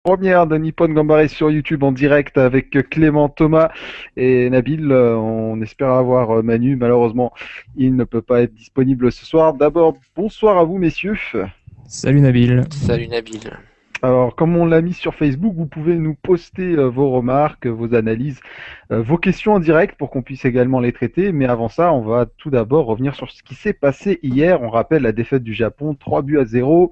Première de Nippon Gambare sur YouTube en direct avec Clément, Thomas et Nabil. On espère avoir Manu. Malheureusement, il ne peut pas être disponible ce soir. D'abord, bonsoir à vous, messieurs. Salut Nabil. Salut Nabil. Alors, comme on l'a mis sur Facebook, vous pouvez nous poster vos remarques, vos analyses, vos questions en direct pour qu'on puisse également les traiter. Mais avant ça, on va tout d'abord revenir sur ce qui s'est passé hier. On rappelle la défaite du Japon, 3-0.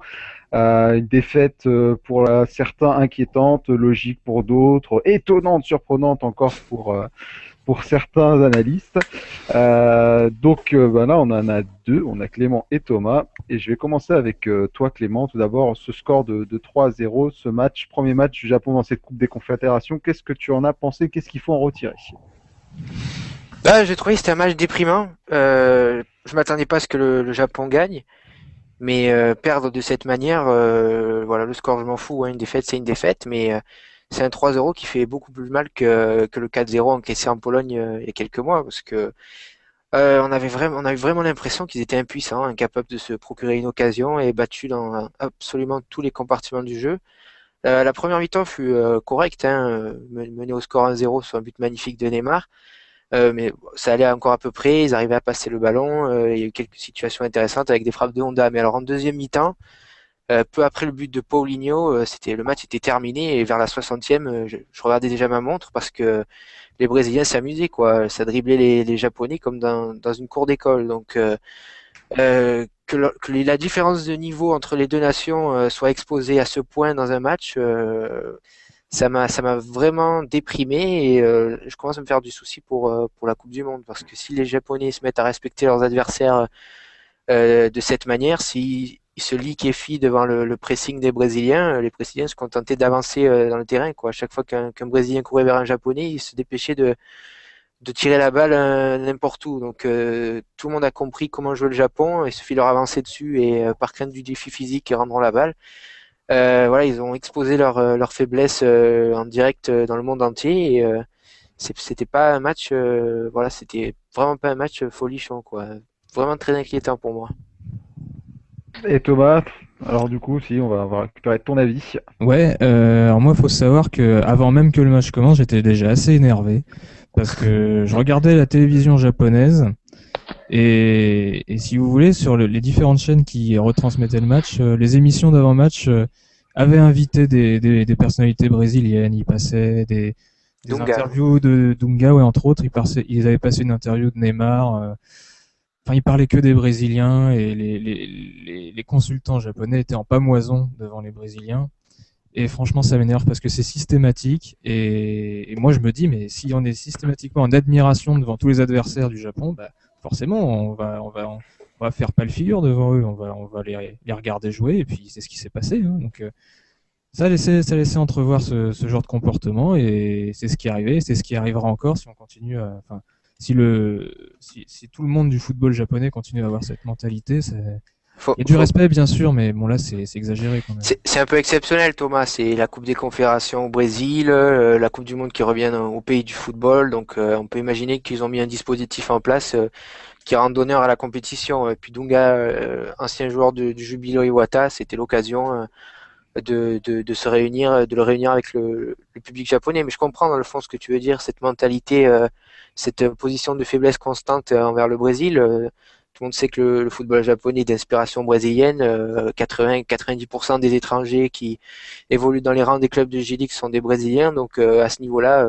Une défaite pour certains inquiétante, logique pour d'autres, étonnante, surprenante encore pour certains analystes. Là, on en a deux, on a Clément et Thomas. Et je vais commencer avec toi, Clément. Tout d'abord, ce score de 3-0, ce match, premier match du Japon dans cette Coupe des Confédérations. Qu'est-ce que tu en as pensé? Qu'est-ce qu'il faut en retirer? J'ai trouvé que c'était un match déprimant. Je m'attendais pas à ce que le Japon gagne. Mais perdre de cette manière, le score, je m'en fous. Hein, une défaite, c'est une défaite. Mais c'est un 3-0 qui fait beaucoup plus mal que le 4-0 encaissé en Pologne il y a quelques mois. Parce que on a eu vraiment l'impression qu'ils étaient impuissants, incapables de se procurer une occasion et battus dans absolument tous les compartiments du jeu. La première mi-temps fut correcte, menée au score 1-0 sur un but magnifique de Neymar. Mais ça allait encore à peu près, ils arrivaient à passer le ballon, il y a eu quelques situations intéressantes avec des frappes de Honda. Mais alors en deuxième mi-temps, peu après le but de Paulinho, le match était terminé et vers la 60e, je regardais déjà ma montre parce que les Brésiliens s'amusaient, quoi. Ça driblait les Japonais comme dans une cour d'école. Donc que la différence de niveau entre les deux nations soit exposée à ce point dans un match, ça m'a vraiment déprimé et je commence à me faire du souci pour la Coupe du Monde parce que si les Japonais se mettent à respecter leurs adversaires de cette manière, s'ils se liquéfient devant le pressing des Brésiliens, les Brésiliens se contentaient d'avancer dans le terrain, quoi. À chaque fois qu'un Brésilien courait vers un Japonais, il se dépêchait de tirer la balle n'importe où. Donc tout le monde a compris comment jouer le Japon, il suffit de leur avancer dessus et par crainte du défi physique, ils rendront la balle. Ils ont exposé leur faiblesse en direct dans le monde entier et c'était pas un match, c'était vraiment pas un match folichon, quoi. Vraiment très inquiétant pour moi. Et Thomas, alors du coup, si, on va récupérer ton avis. Ouais, alors moi, faut savoir que avant même que le match commence, j'étais déjà assez énervé parce que je regardais la télévision japonaise et si vous voulez, sur les différentes chaînes qui retransmettaient le match, les émissions d'avant-match avaient invité des personnalités brésiliennes. Ils passaient des Dunga. interviews de Dunga, ouais, entre autres. Ils avaient passé une interview de Neymar. Enfin, ils parlaient que des Brésiliens et les consultants japonais étaient en pamoison devant les Brésiliens. Et franchement, ça m'énerve parce que c'est systématique. Et moi, je me dis, mais si on est systématiquement en admiration devant tous les adversaires du Japon, bah, forcément, on va faire pas le figure devant eux. On va les regarder jouer. Et puis, c'est ce qui s'est passé. Hein. Donc, ça laissait entrevoir ce genre de comportement. Et c'est ce qui est arrivé. C'est ce qui arrivera encore si on continue enfin, si tout le monde du football japonais continue à avoir cette mentalité, il y a du respect bien sûr, mais bon là c'est exagéré quand même. C'est un peu exceptionnel, Thomas. C'est la Coupe des Confédérations au Brésil, la Coupe du Monde qui revient au pays du football. Donc on peut imaginer qu'ils ont mis un dispositif en place qui rend honneur à la compétition. Et puis Dunga, ancien joueur du Jubilo Iwata, c'était l'occasion de se réunir, de le réunir avec le public japonais. Mais je comprends dans le fond ce que tu veux dire, cette mentalité, cette position de faiblesse constante envers le Brésil. Tout le monde sait que le football japonais est d'inspiration brésilienne. 90% des étrangers qui évoluent dans les rangs des clubs de J-League sont des Brésiliens. Donc à ce niveau-là,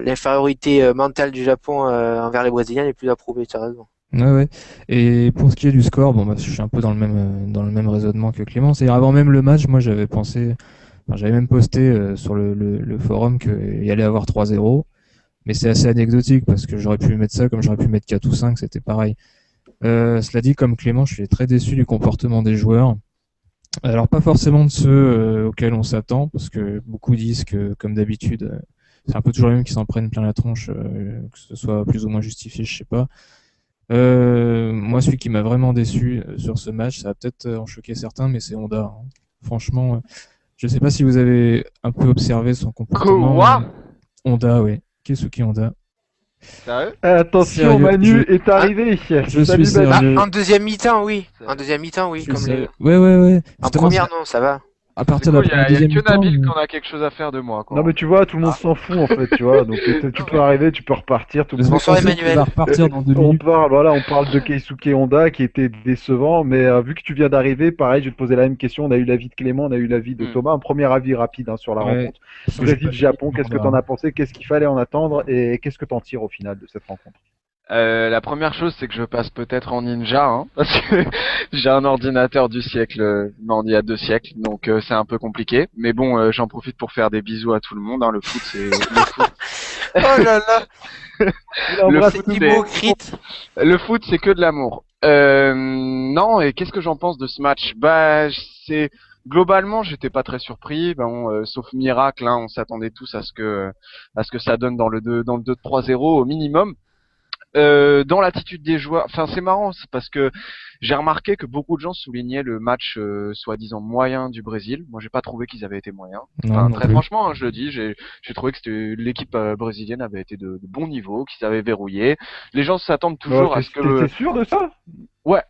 l'infériorité mentale du Japon envers les Brésiliens n'est plus approuvée. Tu as raison. Ouais, ouais. Et pour ce qui est du score, bon, bah, je suis un peu dans le même raisonnement que Clément. C'est-à-dire avant même le match, moi j'avais même posté sur le forum qu'il y allait avoir 3-0. Mais c'est assez anecdotique parce que j'aurais pu mettre ça comme j'aurais pu mettre 4 ou 5, c'était pareil. Cela dit, comme Clément, je suis très déçu du comportement des joueurs. Alors pas forcément de ceux auxquels on s'attend, parce que beaucoup disent que, comme d'habitude, c'est un peu toujours les mêmes qui s'en prennent plein la tronche, que ce soit plus ou moins justifié, je sais pas. Moi, celui qui m'a vraiment déçu sur ce match, ça va peut-être en choquer certains, mais c'est Honda. Hein. Franchement, je sais pas si vous avez un peu observé son comportement. Quoi? Honda, oui. Keisuke Honda. Sérieux? Attention, Sérieux, Manu est arrivé. je Salut, suis Manu. sérieux. En deuxième mi-temps, oui. En deuxième mi-temps, oui. Je suis sérieux. Ouais. En Justement, première, non, ça va. à partir de la Il y a deuxième que mi-temps, Nabil qui en a quelque chose à faire de moi, quoi. Non mais tu vois, tout le monde s'en fout en fait, tu vois. Donc tu peux arriver, tu peux repartir, tout le monde. Bonsoir, l'essentiel, Emmanuel. il va repartir dans 2 On minutes. parle, voilà, on parle de Keisuke Honda qui était décevant, mais vu que tu viens d'arriver, pareil, je vais te poser la même question. On a eu l'avis de Clément, on a eu l'avis de Thomas. Un premier avis rapide sur la Ouais, rencontre. parce que j'ai pas Brésil-Japon, fini, qu'est-ce que Honda, t'en as hein. pensé? Qu'est-ce qu'il fallait en attendre et qu'est-ce que t'en tires au final de cette rencontre? La première chose, c'est que je passe peut-être en ninja, hein, parce que j'ai un ordinateur du siècle, non, il y a 2 siècles, donc c'est un peu compliqué. Mais bon, j'en profite pour faire des bisous à tout le monde. Hein. Le foot, c'est Oh là là, le c'est foot, hypocrite. le foot, c'est que de l'amour. Non, et qu'est-ce que j'en pense de ce match? Bah, c'est globalement, j'étais pas très surpris. Bon, sauf miracle, hein, on s'attendait tous à ce que ça donne dans le 2-3-0 au minimum. Dans l'attitude des joueurs, enfin c'est marrant, c'est parce que j'ai remarqué que beaucoup de gens soulignaient le match soi-disant moyen du Brésil. Moi, j'ai pas trouvé qu'ils avaient été moyens. Non, Enfin, non très plus. franchement, hein, je le dis, j'ai trouvé que l'équipe brésilienne avait été de bon niveau, qu'ils avaient verrouillé. Les gens s'attendent toujours à ce que T'es sûr de ça? ouais.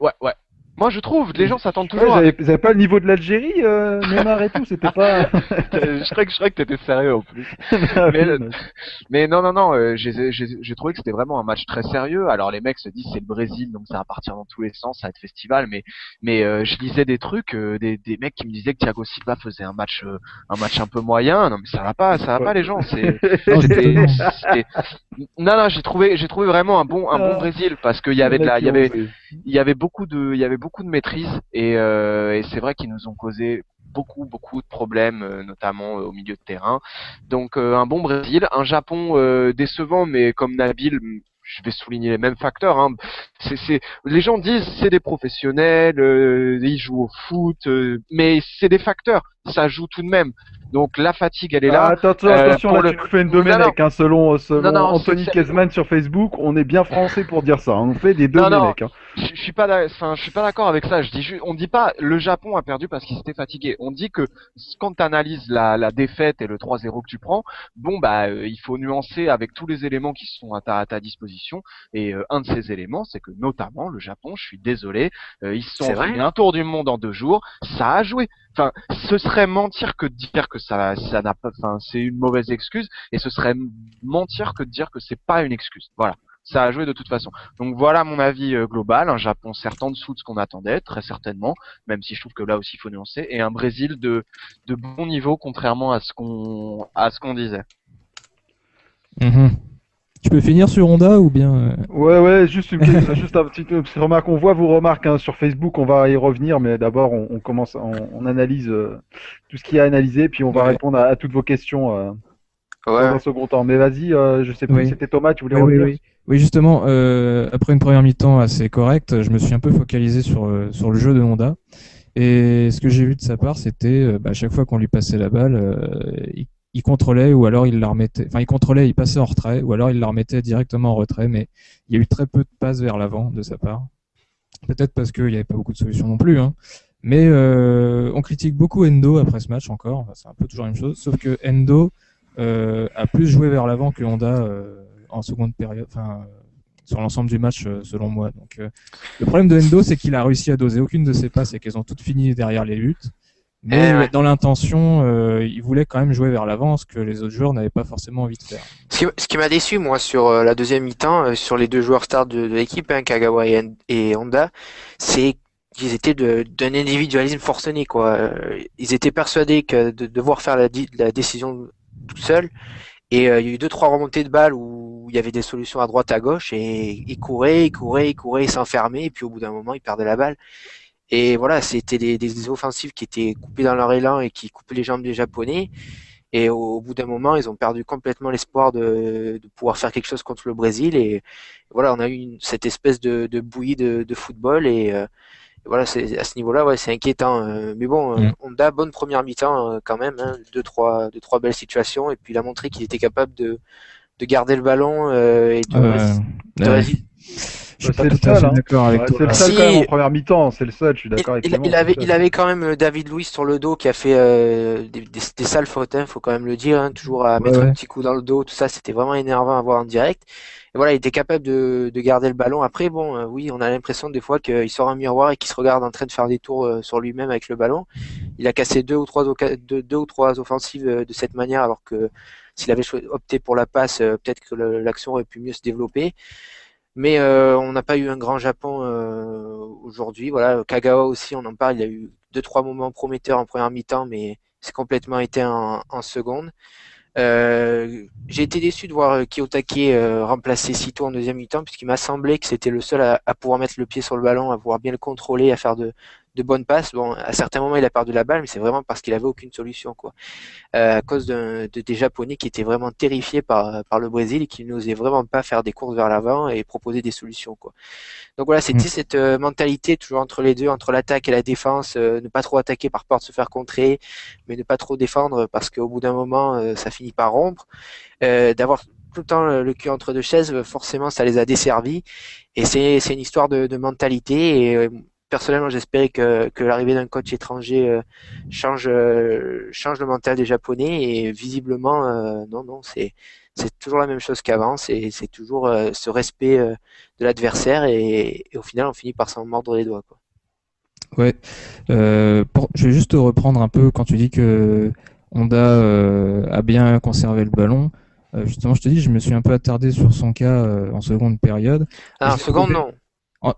Moi, je trouve, les gens s'attendent Ouais, toujours à... ils avaient pas le niveau de l'Algérie, Neymar et tout, c'était pas. je croyais que t'étais sérieux en plus. Mais non, j'ai trouvé que c'était vraiment un match très sérieux. Alors les mecs se disent c'est le Brésil, donc ça va partir dans tous les sens, ça va être festival. Mais je lisais des trucs, des mecs qui me disaient que Thiago Silva faisait un match un peu moyen. Non mais ça va pas les gens. Non, C'était, justement. c'était- non, j'ai trouvé vraiment un bon Brésil parce qu'il y avait il y avait beaucoup de maîtrise et c'est vrai qu'ils nous ont causé beaucoup de problèmes, notamment au milieu de terrain. Donc un bon Brésil, un Japon décevant, mais comme Nabil, je vais souligner les mêmes facteurs. Hein. Les gens disent c'est des professionnels, ils jouent au foot, mais c'est des facteurs. Ça joue tout de même. Donc la fatigue, elle est là. Attention, pour là le- tu nous fais une Non, non. Domenech, hein, selon Non, Anthony Kezman sur Facebook, on est bien français pour dire ça, hein, on fait des Non, Domenech. Hein. je suis pas, je suis pas d'accord avec ça. On dit pas le Japon a perdu parce qu'il s'était fatigué. On dit que quand tu analyses la défaite et le 3-0 que tu prends, bon bah il faut nuancer avec tous les éléments qui sont à ta disposition. Et un de ces éléments, c'est que notamment le Japon, je suis désolé, ils se sont C'est vrai fait un tour du monde en 2 jours. Ça a joué. Enfin, ce serait mentir que de dire que ça n'a pas, enfin, c'est une mauvaise excuse, et ce serait mentir que de dire que c'est pas une excuse. Voilà. Ça a joué de toute façon. Donc voilà mon avis global. Un Japon certes en dessous de ce qu'on attendait, très certainement, même si je trouve que là aussi il faut nuancer, et un Brésil de bon niveau, contrairement à ce qu'on disait. Mhm. Tu peux finir sur Honda ou bien Ouais, juste juste un petit remarque. On voit vos remarques hein, sur Facebook, on va y revenir, mais d'abord on commence, on analyse tout ce qu'il y a à analyser, puis on va Ouais. répondre à toutes vos questions dans Ouais. un second temps. Mais vas-y, je sais plus, Oui. c'était Thomas, tu voulais Oui, revenir? Oui, justement, après une première mi-temps assez correcte, je me suis un peu focalisé sur le jeu de Honda. Et ce que j'ai vu de sa part, c'était à chaque fois qu'on lui passait la balle, il contrôlait ou alors il la remettait. Enfin, il contrôlait, il passait en retrait ou alors il la remettait directement en retrait. Mais il y a eu très peu de passes vers l'avant de sa part. Peut-être parce qu'il n'y avait pas beaucoup de solutions non plus. Hein. Mais on critique beaucoup Endo après ce match encore. Enfin, c'est un peu toujours la même chose. Sauf que Endo a plus joué vers l'avant que Honda en seconde période. Enfin, sur l'ensemble du match, selon moi. Donc, le problème de Endo, c'est qu'il a réussi à doser aucune de ses passes et qu'elles ont toutes fini derrière les luttes. Mais Ouais. dans l'intention, il voulait quand même jouer vers l'avant, ce que les autres joueurs n'avaient pas forcément envie de faire. Ce qui m'a déçu, moi, sur la deuxième mi-temps, sur les deux joueurs stars de l'équipe, hein, Kagawa et Honda, c'est qu'ils étaient d'un individualisme forcené, quoi. Ils étaient persuadés que de devoir faire la décision tout seul. Et il y a eu 2-3 remontées de balles où il y avait des solutions à droite, à gauche, et ils couraient, ils s'enfermaient, et puis au bout d'un moment, ils perdaient la balle. Et voilà, c'était des offensives qui étaient coupées dans leur élan et qui coupaient les jambes des Japonais. Et au bout d'un moment, ils ont perdu complètement l'espoir de pouvoir faire quelque chose contre le Brésil. Et voilà, on a eu cette espèce de bouillie de football. Et voilà, c'est à ce niveau-là, ouais, c'est inquiétant. Mais bon, Honda, bonne première mi-temps quand même, hein, deux, trois belles situations. Et puis il a montré qu'il était capable de garder le ballon et de Je suis Bah, pas c'est le tout à seul, fait hein. d'accord avec Ouais, toi. c'est le seul Si, quand même en première mi-temps, c'est le seul, je suis d'accord avec il, Clément, il c'est le il avait, seul. il avait quand même David Luiz sur le dos qui a fait des sales fautes, hein, faut quand même le dire, hein, toujours à Ouais, mettre un ouais. petit coup dans le dos, tout ça, c'était vraiment énervant à voir en direct. Et voilà, il était capable de garder le ballon. Après, bon, oui, on a l'impression des fois qu'il sort un miroir et qu'il se regarde en train de faire des tours sur lui-même avec le ballon. Il a cassé deux ou trois offensives de cette manière, alors que s'il avait opté pour la passe, peut-être que l'action aurait pu mieux se développer. Mais on n'a pas eu un grand Japon aujourd'hui. Voilà, Kagawa aussi, on en parle. Il a eu deux trois moments prometteurs en première mi-temps, mais c'est complètement été en seconde. J'ai été déçu de voir Kiyotake remplacer Sito en deuxième mi-temps, puisqu'il m'a semblé que c'était le seul à pouvoir mettre le pied sur le ballon, à pouvoir bien le contrôler, à faire de bonnes passes. Bon, à certains moments, il a perdu la balle, mais c'est vraiment parce qu'il avait aucune solution, quoi. À cause des Japonais qui étaient vraiment terrifiés par le Brésil et qui n'osaient vraiment pas faire des courses vers l'avant et proposer des solutions, quoi. Donc voilà, Mm. c'était cette mentalité toujours entre les deux, entre l'attaque et la défense, ne pas trop attaquer par peur de se faire contrer, mais ne pas trop défendre parce qu'au bout d'un moment, ça finit par rompre. D'avoir tout le temps le cul entre deux chaises, forcément, ça les a desservis. Et c'est une histoire de mentalité. Et personnellement, j'espérais que l'arrivée d'un coach étranger change le mental des Japonais. Et visiblement, non, c'est toujours la même chose qu'avant. C'est toujours ce respect de l'adversaire. Et au final, on finit par s'en mordre les doigts, quoi. Ouais. Je vais juste te reprendre un peu quand tu dis que Honda a bien conservé le ballon. Justement, je te dis, je me suis un peu attardé sur son cas en seconde période. Et Ah, en seconde, non.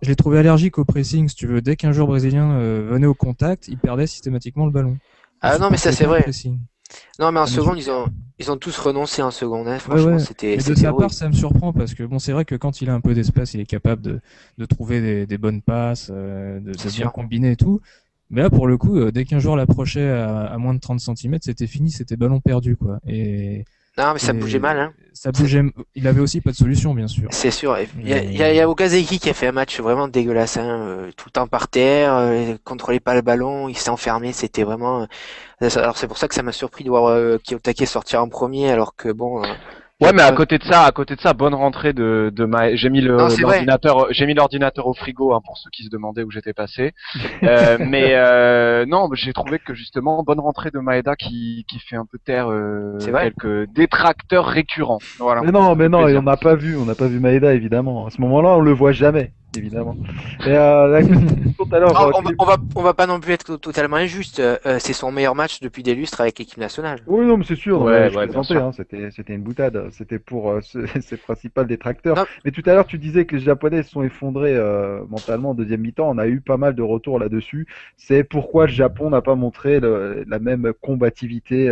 Je l'ai trouvé allergique au pressing, si tu veux. Dès qu'un joueur brésilien venait au contact, il perdait systématiquement le ballon. Il Ah non, mais ça supportait c'est pas le vrai. pressing. Non, mais en Ça me seconde, surprend. ils ont tous renoncé en seconde, hein. Ouais, Franchement, ouais. Mais de c'était sa part, horrible. ça me surprend parce que bon, c'est vrai que quand il a un peu d'espace, il est capable de trouver des bonnes passes, C'est de bien sûr. combiner et tout. Mais là, pour le coup, dès qu'un joueur l'approchait à moins de 30 centimètres, c'était fini, c'était ballon perdu, quoi. Non, mais ça bougeait Et mal, hein. ça C'est bougeait. Il avait aussi pas de solution, bien sûr. c'est sûr. Il y Mais a Okazaki qui a fait un match vraiment dégueulasse, hein. Tout le temps par terre, contrôlait pas le ballon, il s'est enfermé, c'était vraiment. Alors c'est pour ça que ça m'a surpris de voir Kiyotake sortir en premier, alors que bon, Ouais, j'avais mais pas. à côté de ça, bonne rentrée de j'ai mis Non, c'est vrai. l'ordinateur au frigo, hein, pour ceux qui se demandaient où j'étais passé. Non, j'ai trouvé que justement, bonne rentrée de Maeda qui fait un peu taire C'est vrai. quelques détracteurs récurrents. Voilà, ça Mais fait non, et plaisir. on n'a pas vu Maeda évidemment. À ce moment-là, on le voit jamais, évidemment. Et la question tout à l'heure, Oh, on va pas non plus être totalement injuste. C'est son meilleur match depuis des lustres avec l'équipe nationale. oui, non, mais c'est sûr, non, mais Ouais, je ouais, bien plaisantais, sûr. hein, c'était une boutade, c'était pour ses principaux détracteurs. Non, Mais tout à l'heure, tu disais que les Japonais se sont effondrés mentalement en deuxième mi-temps, on a eu pas mal de retours là-dessus. C'est pourquoi le Japon n'a pas montré la même combativité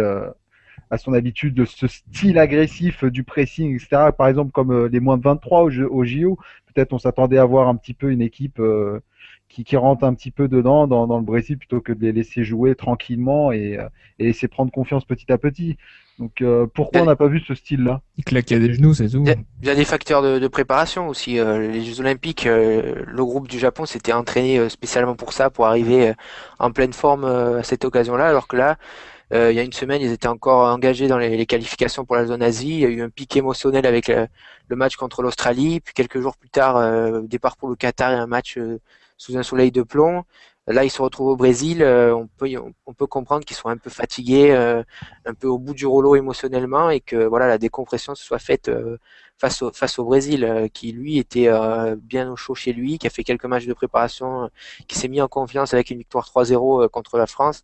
à son habitude de ce style agressif du pressing, etc. Par exemple, comme les moins de 23 au JO, peut-être on s'attendait à voir un petit peu une équipe qui rentre un petit peu dedans dans le Brésil plutôt que de les laisser jouer tranquillement et laisser prendre confiance petit à petit. Donc pourquoi on n'a pas vu ce style-là? il claquait des genoux, c'est tout. il y a des facteurs de préparation aussi. Les Jeux Olympiques, le groupe du Japon s'était entraîné spécialement pour ça, pour arriver en pleine forme à cette occasion-là, alors que là, il y a une semaine, ils étaient encore engagés dans les qualifications pour la zone Asie. Il y a eu un pic émotionnel avec le match contre l'Australie. Puis quelques jours plus tard, départ pour le Qatar et un match sous un soleil de plomb. Là, ils se retrouvent au Brésil. On peut comprendre qu'ils sont un peu fatigués, un peu au bout du rouleau émotionnellement, et que voilà, la décompression se soit faite face au Brésil, qui lui était bien au chaud chez lui, qui a fait quelques matchs de préparation, qui s'est mis en confiance avec une victoire 3-0 contre la France,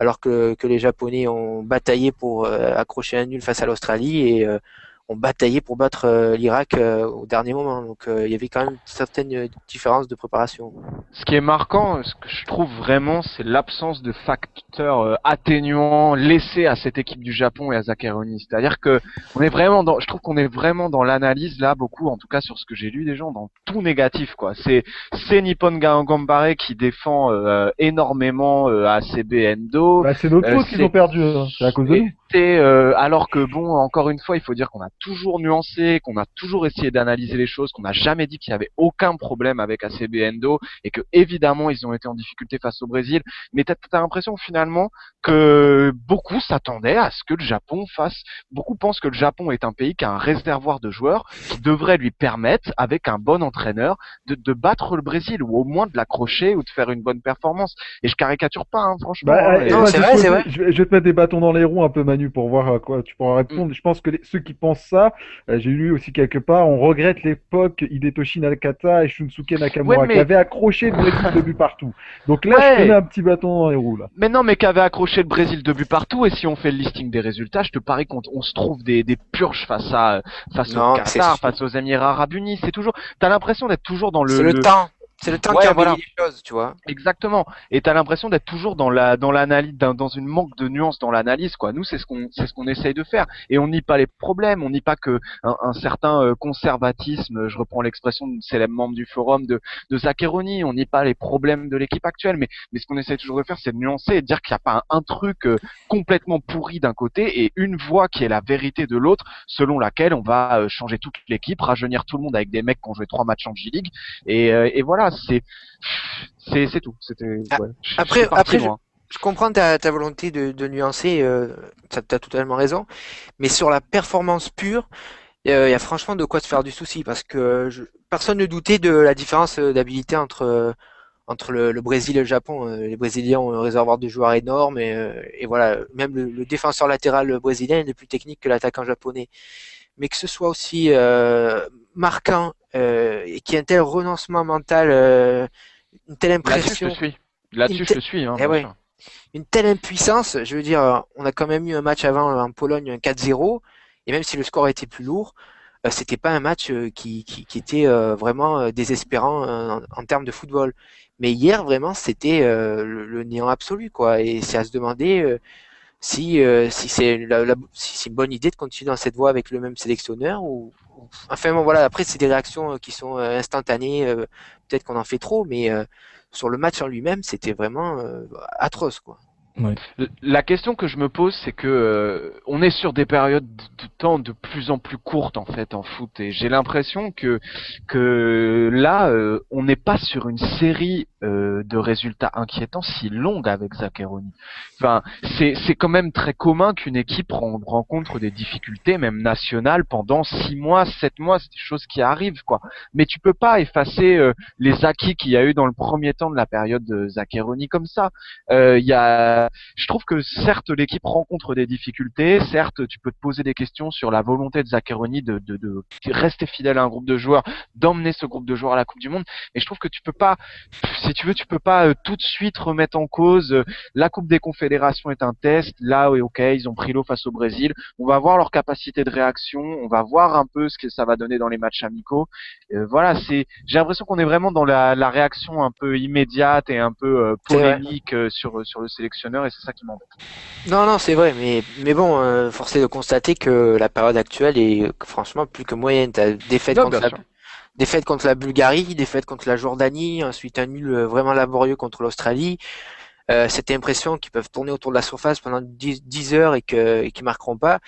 alors que les Japonais ont bataillé pour accrocher un nul face à l'Australie et ont bataillé pour battre l'Irak au dernier moment. Donc il y avait quand même certaines différences de préparation. Ce qui est marquant, ce que je trouve vraiment, c'est l'absence de facteurs atténuants laissés à cette équipe du Japon et à Zaccheroni. C'est-à-dire que je trouve qu'on est vraiment dans l'analyse là, beaucoup, en tout cas sur ce que j'ai lu des gens, dans tout négatif, quoi. C'est Nippon Gambare qui défend énormément ACB Endo. Bah, c'est notre faute qu'ils c'est ont perdu, c'est à cause de nous. été, alors que bon, encore une fois, il faut dire qu'on a toujours nuancé, qu'on a toujours essayé d'analyser les choses, qu'on n'a jamais dit qu'il y avait aucun problème avec ACB Endo et que évidemment ils ont été en difficulté face au Brésil. Mais t'as l'impression finalement que beaucoup s'attendaient à ce que le Japon fasse. Beaucoup pensent que le Japon est un pays qui a un réservoir de joueurs qui devrait lui permettre, avec un bon entraîneur, de battre le Brésil ou au moins de l'accrocher ou de faire une bonne performance. Et je caricature pas, hein, franchement. Non, c'est vrai, c'est vrai. Je vais te mettre des bâtons dans les roues un peu, Manu, pour voir à quoi tu pourras répondre. Je pense que ceux qui pensent ça, j'ai lu aussi quelque part, on regrette l'époque Hidetoshi Nakata et Shunsuke Nakamura qui avaient accroché le Brésil de but partout. Donc là, je te mets un petit bâton dans les roues là. Mais non, mais qui avait accroché le Brésil de but partout. Et si on fait le listing des résultats, je te parie qu'on se trouve des purges face au Qatar, face aux Émirats Arabes Unis. C'est toujours, t'as l'impression d'être toujours dans C'est le temps. C'est le temps qui embellit les choses, tu vois. Exactement. Et t'as l'impression d'être toujours dans l'analyse, dans une manque de nuances dans l'analyse, quoi. Nous, c'est ce qu'on essaye de faire. Et on nie pas les problèmes. On nie pas que un certain conservatisme, je reprends l'expression d'une célèbre membre du forum de Zaccheroni. On nie pas les problèmes de l'équipe actuelle. Mais ce qu'on essaye toujours de faire, c'est de nuancer et de dire qu'il n'y a pas un truc complètement pourri d'un côté et une voie qui est la vérité de l'autre, selon laquelle on va changer toute l'équipe, rajeunir tout le monde avec des mecs qui ont joué 3 matchs en G-League. Et voilà. C'est tout. C'était. Après, je comprends ta volonté de nuancer. T'as totalement raison. Mais sur la performance pure, il y a franchement de quoi se faire du souci parce que personne ne doutait de la différence d'habilité entre le Brésil et le Japon. Les Brésiliens ont un réservoir de joueurs énorme et voilà. Même le défenseur latéral brésilien est plus technique que l'attaquant japonais. Mais que ce soit aussi marquant et qu'il y ait un tel renoncement mental, une telle impression. Là-dessus, je te suis. Hein, ouais. Une telle impuissance, je veux dire, on a quand même eu un match avant en Pologne, un 4-0, et même si le score était plus lourd, c'était pas un match qui était vraiment désespérant en termes de football. Mais hier, vraiment, c'était le néant absolu, quoi. Et c'est à se demander si c'est une bonne idée de continuer dans cette voie avec le même sélectionneur enfin bon voilà, après c'est des réactions qui sont instantanées, peut-être qu'on en fait trop, mais sur le match en lui-même c'était vraiment atroce, quoi. Ouais. La question que je me pose, c'est que on est sur des périodes de temps de plus en plus courtes en fait en foot, et j'ai l'impression que là on n'est pas sur une série de résultats inquiétants si longue avec Zaccheroni. Enfin, c'est quand même très commun qu'une équipe rencontre des difficultés même nationales pendant 6 mois, 7 mois, c'est des choses qui arrivent, quoi. Mais tu peux pas effacer les acquis qu'il y a eu dans le premier temps de la période de Zaccheroni comme ça. Je trouve que certes l'équipe rencontre des difficultés, certes tu peux te poser des questions sur la volonté de Zaccheroni de rester fidèle à un groupe de joueurs, d'emmener ce groupe de joueurs à la Coupe du Monde, mais je trouve que tu peux pas, si tu veux, tout de suite remettre en cause la Coupe des Confédérations est un test, là oui, ok, ils ont pris l'eau face au Brésil, on va voir leur capacité de réaction, on va voir un peu ce que ça va donner dans les matchs amicaux. Voilà, j'ai l'impression qu'on est vraiment dans la réaction un peu immédiate et un peu polémique sur le sélectionneur, et c'est ça qui m'embête. Non, c'est vrai, mais bon, force est de constater que la période actuelle est franchement plus que moyenne. T'as défaite contre la Bulgarie, défaite contre la Jordanie, ensuite un nul vraiment laborieux contre l'Australie. Cette impression qu'ils peuvent tourner autour de la surface pendant 10 heures et qu'ils marqueront pas.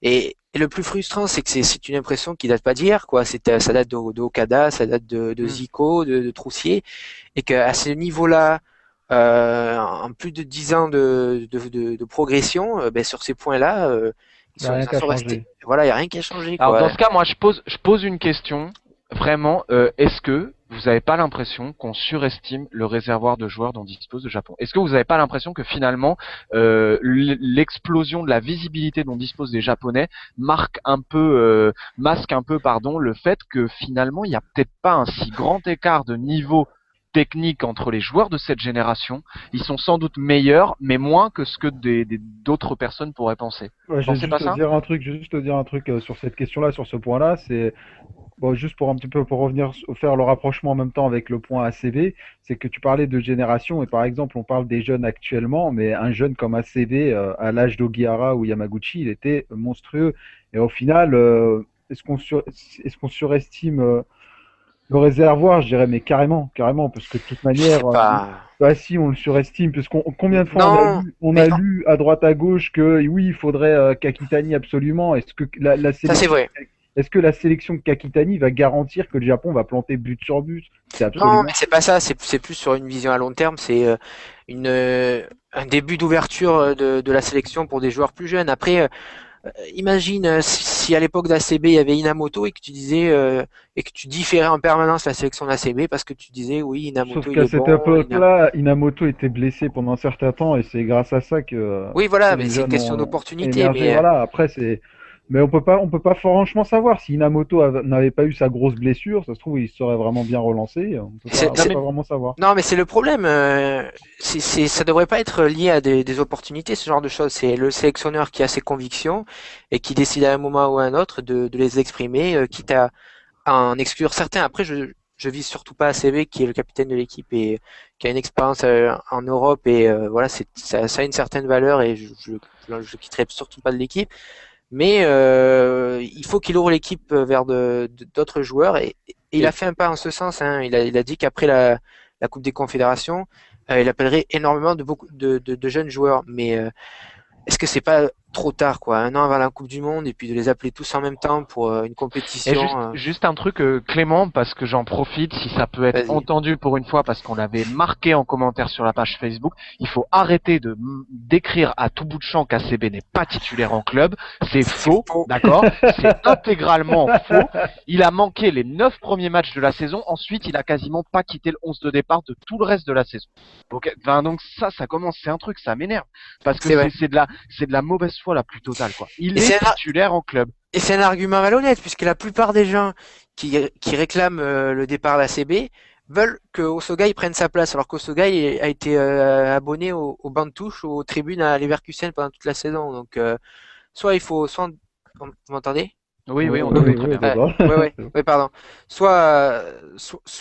Et le plus frustrant, c'est que c'est une impression qui date pas d'hier, quoi. Ça date de Okada, ça date de Zico, de Troussier, et qu'à ce niveau-là, en plus de 10 ans de progression, sur ces points-là, ils sont restés. Voilà, il n'y a rien qui a changé, quoi. Alors dans ce cas, moi je pose une question. Vraiment, est-ce que vous n'avez pas l'impression qu'on surestime le réservoir de joueurs dont dispose le Japon? Est-ce que vous n'avez pas l'impression que finalement l'explosion de la visibilité dont disposent les Japonais masque un peu, le fait que finalement il n'y a peut-être pas un si grand écart de niveau technique entre les joueurs de cette génération? Ils sont sans doute meilleurs, mais moins que ce que d'autres personnes pourraient penser. Ouais, je vais juste te dire un truc sur cette question-là, sur ce point-là, c'est bon, juste pour un petit peu pour revenir faire le rapprochement en même temps avec le point ACB, c'est que tu parlais de génération et par exemple on parle des jeunes actuellement, mais un jeune comme ACB à l'âge d'Ogihara ou Yamaguchi, il était monstrueux, et au final est-ce qu'on surestime le réservoir? Je dirais mais carrément, parce que de toute manière, Bah si, on le surestime, parce qu'on combien de fois Non, on a lu à droite à gauche que oui, il faudrait Kakitani absolument. Est-ce que la ça c'est sélection, vrai. est-ce que la sélection de Kakitani va garantir que le Japon va planter but sur but? C'est Non, absolument. mais c'est pas ça, c'est plus sur une vision à long terme, c'est une un début d'ouverture de la sélection pour des joueurs plus jeunes. Après, imagine si à l'époque d'ACB il y avait Inamoto et que tu disais et que tu différais en permanence la sélection d'ACB parce que tu disais oui Sauf Inamoto il qu'à est cette bon, époque-là, Inamoto était blessé pendant un certain temps et c'est grâce à ça oui que voilà, mais les c'est une jeunes question ont d'opportunité, émergé. mais Voilà. Après, mais on peut pas franchement savoir si Inamoto n'avait pas eu sa grosse blessure. Ça se trouve, il serait vraiment bien relancé. On peut c'est pas vraiment savoir. non, mais c'est le problème. Ça devrait pas être lié à des opportunités, ce genre de choses. C'est le sélectionneur qui a ses convictions et qui décide à un moment ou à un autre de les exprimer, quitte à en exclure certains. Après, je vise surtout pas ACV qui est le capitaine de l'équipe et qui a une expérience en Europe et voilà, ça a une certaine valeur et je quitterai surtout pas de l'équipe. Mais il faut qu'il ouvre l'équipe vers d'autres joueurs et il a fait un pas en ce sens. Hein. Il a dit qu'après la Coupe des Confédérations, il appellerait énormément de jeunes joueurs. Mais est-ce que c'est pas trop tard, quoi, un an avant la Coupe du Monde et puis de les appeler tous en même temps pour une Et compétition juste un truc, Clément, parce que j'en profite, si ça peut être Vas-y. entendu pour une fois, parce qu'on l'avait marqué en commentaire sur la page Facebook, il faut arrêter d'écrire à tout bout de champ qu'ACB n'est pas titulaire en club. C'est faux, faux. d'accord? C'est intégralement faux. Il a manqué les 9 premiers matchs de la saison. Ensuite, il a quasiment pas quitté le 11 de départ de tout le reste de la saison. Donc ça commence, c'est un truc, ça m'énerve. Parce que C'est vrai. c'est de la mauvaise foi la plus totale, quoi. Il Et est titulaire en club. et c'est un argument malhonnête, puisque la plupart des gens qui réclament le départ d'ACB veulent que Osoga il prenne sa place, alors qu'Osoga il a été abonné au banc de touche, aux tribunes à Leverkusen pendant toute la saison. Donc, soit il faut, soit vous m'entendez? Oui, oui, on Oui, entend oui, très oui, bien. d'accord. Ouais, pardon. Soit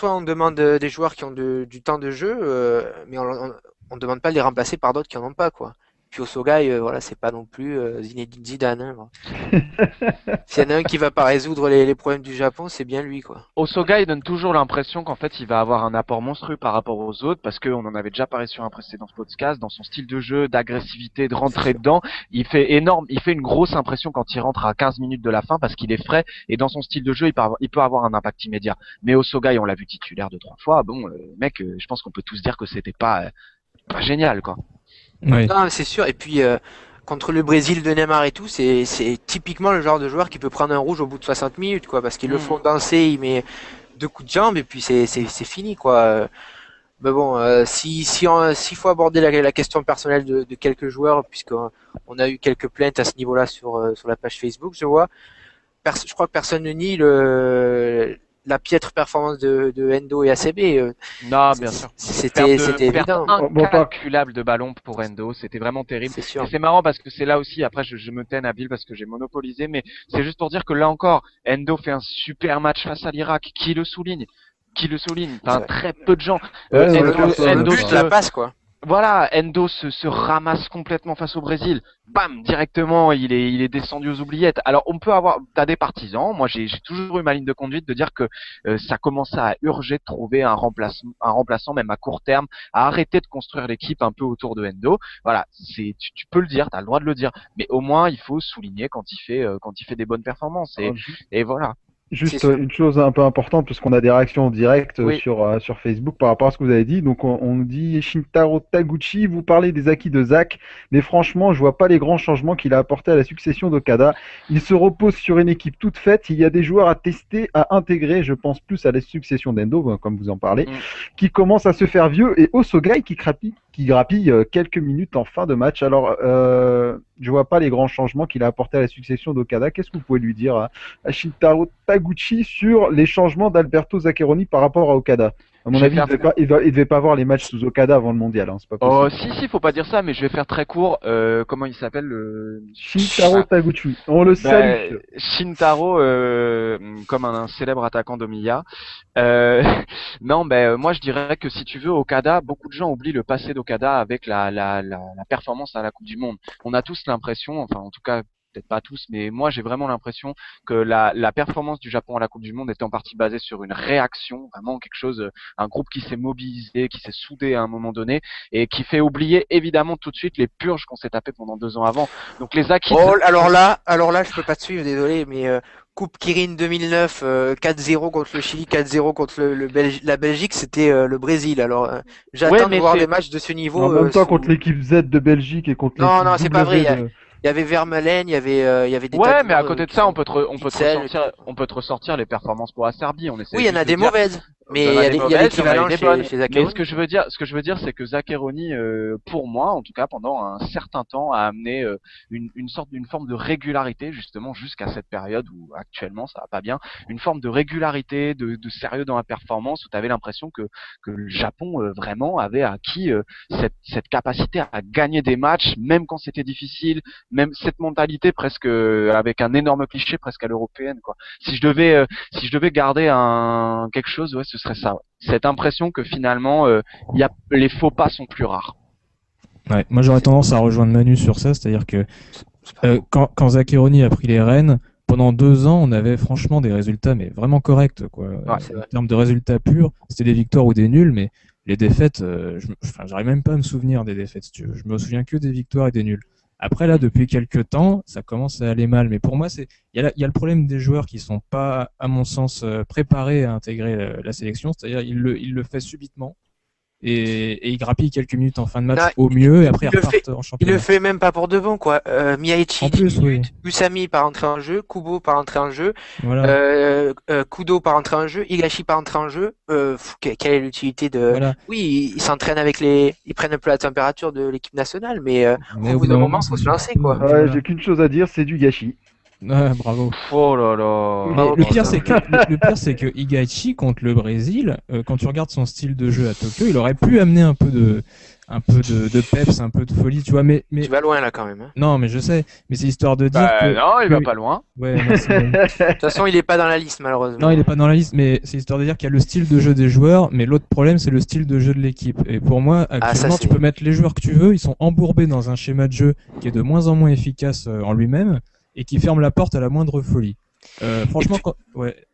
on demande des joueurs qui ont du temps de jeu, mais on demande pas de les remplacer par d'autres qui en ont pas, quoi. Puis Osoga, voilà, c'est pas non plus Zinedine Zidane. Hein. S'il y en a un qui va pas résoudre les problèmes du Japon, c'est bien lui, quoi. Osoga, il donne toujours l'impression qu'en fait, il va avoir un apport monstrueux par rapport aux autres, parce qu'on en avait déjà parlé sur un précédent podcast, dans son style de jeu, d'agressivité, de rentrer dedans, il fait une grosse impression quand il rentre à 15 minutes de la fin, parce qu'il est frais, et dans son style de jeu, il peut avoir un impact immédiat. Mais Osoga, on l'a vu titulaire 2-3 fois, bon, mec, je pense qu'on peut tous dire que c'était pas génial, quoi. Ouais. Non, mais c'est sûr. Et puis, contre le Brésil de Neymar et tout, c'est typiquement le genre de joueur qui peut prendre un rouge au bout de 60 minutes, quoi, parce qu'ils le font danser, il met deux coups de jambe et puis c'est fini, quoi. Mais bon, s'il faut aborder la question personnelle de quelques joueurs, puisqu'on on a eu quelques plaintes à ce niveau-là sur la page Facebook, je vois. Je crois que personne ne nie la piètre performance de Endo et ACB. Non, bien sûr. C'était Perte évident, Bon, pas. incalculable de ballons pour Endo, c'était vraiment terrible. c'est sûr. Et c'est marrant parce que c'est là aussi, après je me tais Nabil parce que j'ai monopolisé, mais c'est juste pour dire que là encore, Endo fait un super match face à l'Irak, qui le souligne? Enfin, Ouais. très peu de gens. Ouais, non, Le, personne, le Endo but, personne. la passe, quoi. voilà, Endo se ramasse complètement face au Brésil. Bam, directement, il est descendu aux oubliettes. Alors, t'as des partisans. Moi, j'ai toujours eu ma ligne de conduite de dire que ça commençait à urger de trouver un remplaçant, même à court terme, à arrêter de construire l'équipe un peu autour de Endo. Voilà, tu peux le dire, t'as le droit de le dire, mais au moins, il faut souligner quand il fait des bonnes performances. Et voilà. Juste Sûr. une chose un peu importante, parce qu'on a des réactions en direct Oui. sur Facebook par rapport à ce que vous avez dit. Donc on nous dit Shintaro Taguchi, vous parlez des acquis de Zach, mais franchement, je vois pas les grands changements qu'il a apportés à la succession d'Okada. Il se repose sur une équipe toute faite. Il y a des joueurs à tester, à intégrer. Je pense plus à la succession d'Endo, comme vous en parlez, qui commence à se faire vieux, et Osogai qui grappille quelques minutes en fin de match. Alors, je vois pas les grands changements qu'il a apportés à la succession d'Okada. Qu'est-ce que vous pouvez lui dire à Shintaro Taguchi sur les changements d'Alberto Zaccheroni par rapport à Okada? À mon avis, il devait pas voir les matchs sous Okada avant le mondial, hein, c'est pas Oh, possible. si, faut pas dire ça, mais je vais faire très court. Comment il s'appelle Shintaro Taguchi, on le salue. Shintaro, comme un célèbre attaquant d'Omiya. Non, moi je dirais que si tu veux, Okada, beaucoup de gens oublient le passé d'Okada avec la performance à la Coupe du Monde. On a tous l'impression, enfin en tout cas peut-être pas tous, mais moi j'ai vraiment l'impression que la performance du Japon à la Coupe du Monde était en partie basée sur une réaction, vraiment quelque chose, un groupe qui s'est mobilisé, qui s'est soudé à un moment donné et qui fait oublier évidemment tout de suite les purges qu'on s'est tapé pendant 2 ans avant. Donc les acquis. Oh, alors là, je peux pas te suivre, désolé, mais Coupe Kirin 2009, 4-0 contre le Chili, 4-0 contre la Belgique, c'était le Brésil. Alors j'attends de voir des matchs de ce niveau. En même temps, contre l'équipe Z de Belgique et contre l'équipe Non, c'est pas vrai. W Il y avait Vermeulen, il y avait des tas Ouais, de mais à joueurs, côté de qui ça, sont on peut te ressortir les performances pour la Serbie. On essaie Oui, il y en a juste de des dire- mauvaises, mais Il y en a des il y a mauvaises, l'équivalent il y en a des chez Mais Zaccheroni. ce que je veux dire, c'est que Zaccheroni, pour moi, en tout cas, pendant un certain temps, a amené une forme de régularité, justement, jusqu'à cette période où actuellement ça va pas bien, une forme de régularité, de sérieux dans la performance, où tu avais l'impression que le Japon vraiment avait acquis cette capacité à gagner des matchs, même quand c'était difficile, même cette mentalité presque avec un énorme cliché presque à l'européenne, quoi. Si je devais garder quelque chose, ouais, ce serait ça. Ouais. Cette impression que finalement, les faux pas sont plus rares. Ouais, moi j'aurais tendance à rejoindre Manu sur ça, c'est-à-dire que quand Zaccheroni a pris les rênes, pendant 2 ans, on avait franchement des résultats, mais vraiment corrects, quoi. Ouais, c'est vrai. En termes de résultats purs, c'était des victoires ou des nuls, mais les défaites, j'arrive même pas à me souvenir des défaites, si tu veux. Je me souviens que des victoires et des nuls. Après, là, depuis quelques temps, ça commence à aller mal. Mais pour moi, il y a le problème des joueurs qui sont pas, à mon sens, préparés à intégrer la sélection. C'est-à-dire, ils le fait subitement. Et il grappille quelques minutes en fin de match Non, au mieux, et après ils il le repartent en Il championnat. le fait même pas pour de bon, quoi. Miyachi En plus, oui. Usami par entrer en jeu, Kubo par entrer en jeu, Voilà. Kudo par entrer en jeu, Higashi par entrer en jeu. Quelle est l'utilité de... Voilà. Oui, ils s'entraînent ils prennent un peu la température de l'équipe nationale, mais Mais au bout d'un moment, faut se lancer, quoi. Ouais, Voilà. j'ai qu'une chose à dire, c'est du gâchis. Ah, bravo. Oh là là. Mais Oh, le pire, putain. le pire, c'est que Higachi contre le Brésil, quand tu regardes son style de jeu à Tokyo, il aurait pu amener un peu de peps, un peu de folie, tu vois. Mais Tu vas loin, là, quand même. Hein. non, mais je sais. Mais c'est histoire de dire que. Non, il que- va pas loin. Ouais, merci. De toute façon, il est pas dans la liste, malheureusement. Non, il est pas dans la liste, mais c'est histoire de dire qu'il y a le style de jeu des joueurs, mais l'autre problème, c'est le style de jeu de l'équipe. Et pour moi, actuellement, tu peux mettre les joueurs que tu veux, ils sont embourbés dans un schéma de jeu qui est de moins en moins efficace en lui-même et qui ferme la porte à la moindre folie. Franchement,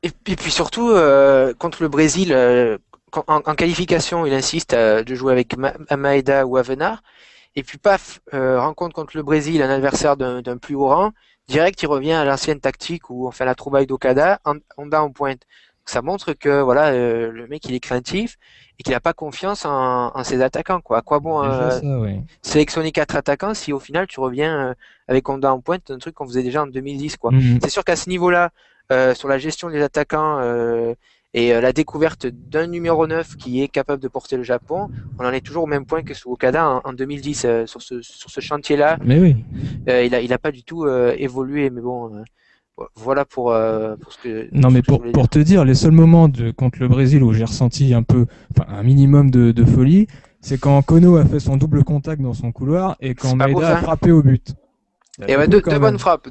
Et puis surtout, contre le Brésil, en qualification, il insiste de jouer avec Maeda ou Avenard. Et puis paf, rencontre contre le Brésil, un adversaire d'un plus haut rang. Direct, il revient à l'ancienne tactique où on fait la trouvaille d'Okada, Honda en pointe. Ça montre que voilà, le mec il est craintif et qu'il n'a pas confiance en ses attaquants, quoi. À quoi bon déjà ça, ouais. sélectionner 4 attaquants si au final tu reviens avec Honda en pointe, un truc qu'on faisait déjà en 2010, quoi. C'est sûr qu'à ce niveau-là, sur la gestion des attaquants et la découverte d'un numéro 9 qui est capable de porter le Japon, on en est toujours au même point que sous Okada en 2010 sur ce chantier-là. Mais oui. Il a pas du tout évolué, mais bon. Voilà pour ce que. Non, mais pour te dire, les seuls moments contre le Brésil où j'ai ressenti un minimum de folie, c'est quand Kono a fait son double contact dans son couloir et quand Maeda a frappé au but. Et ouais, deux bonnes frappes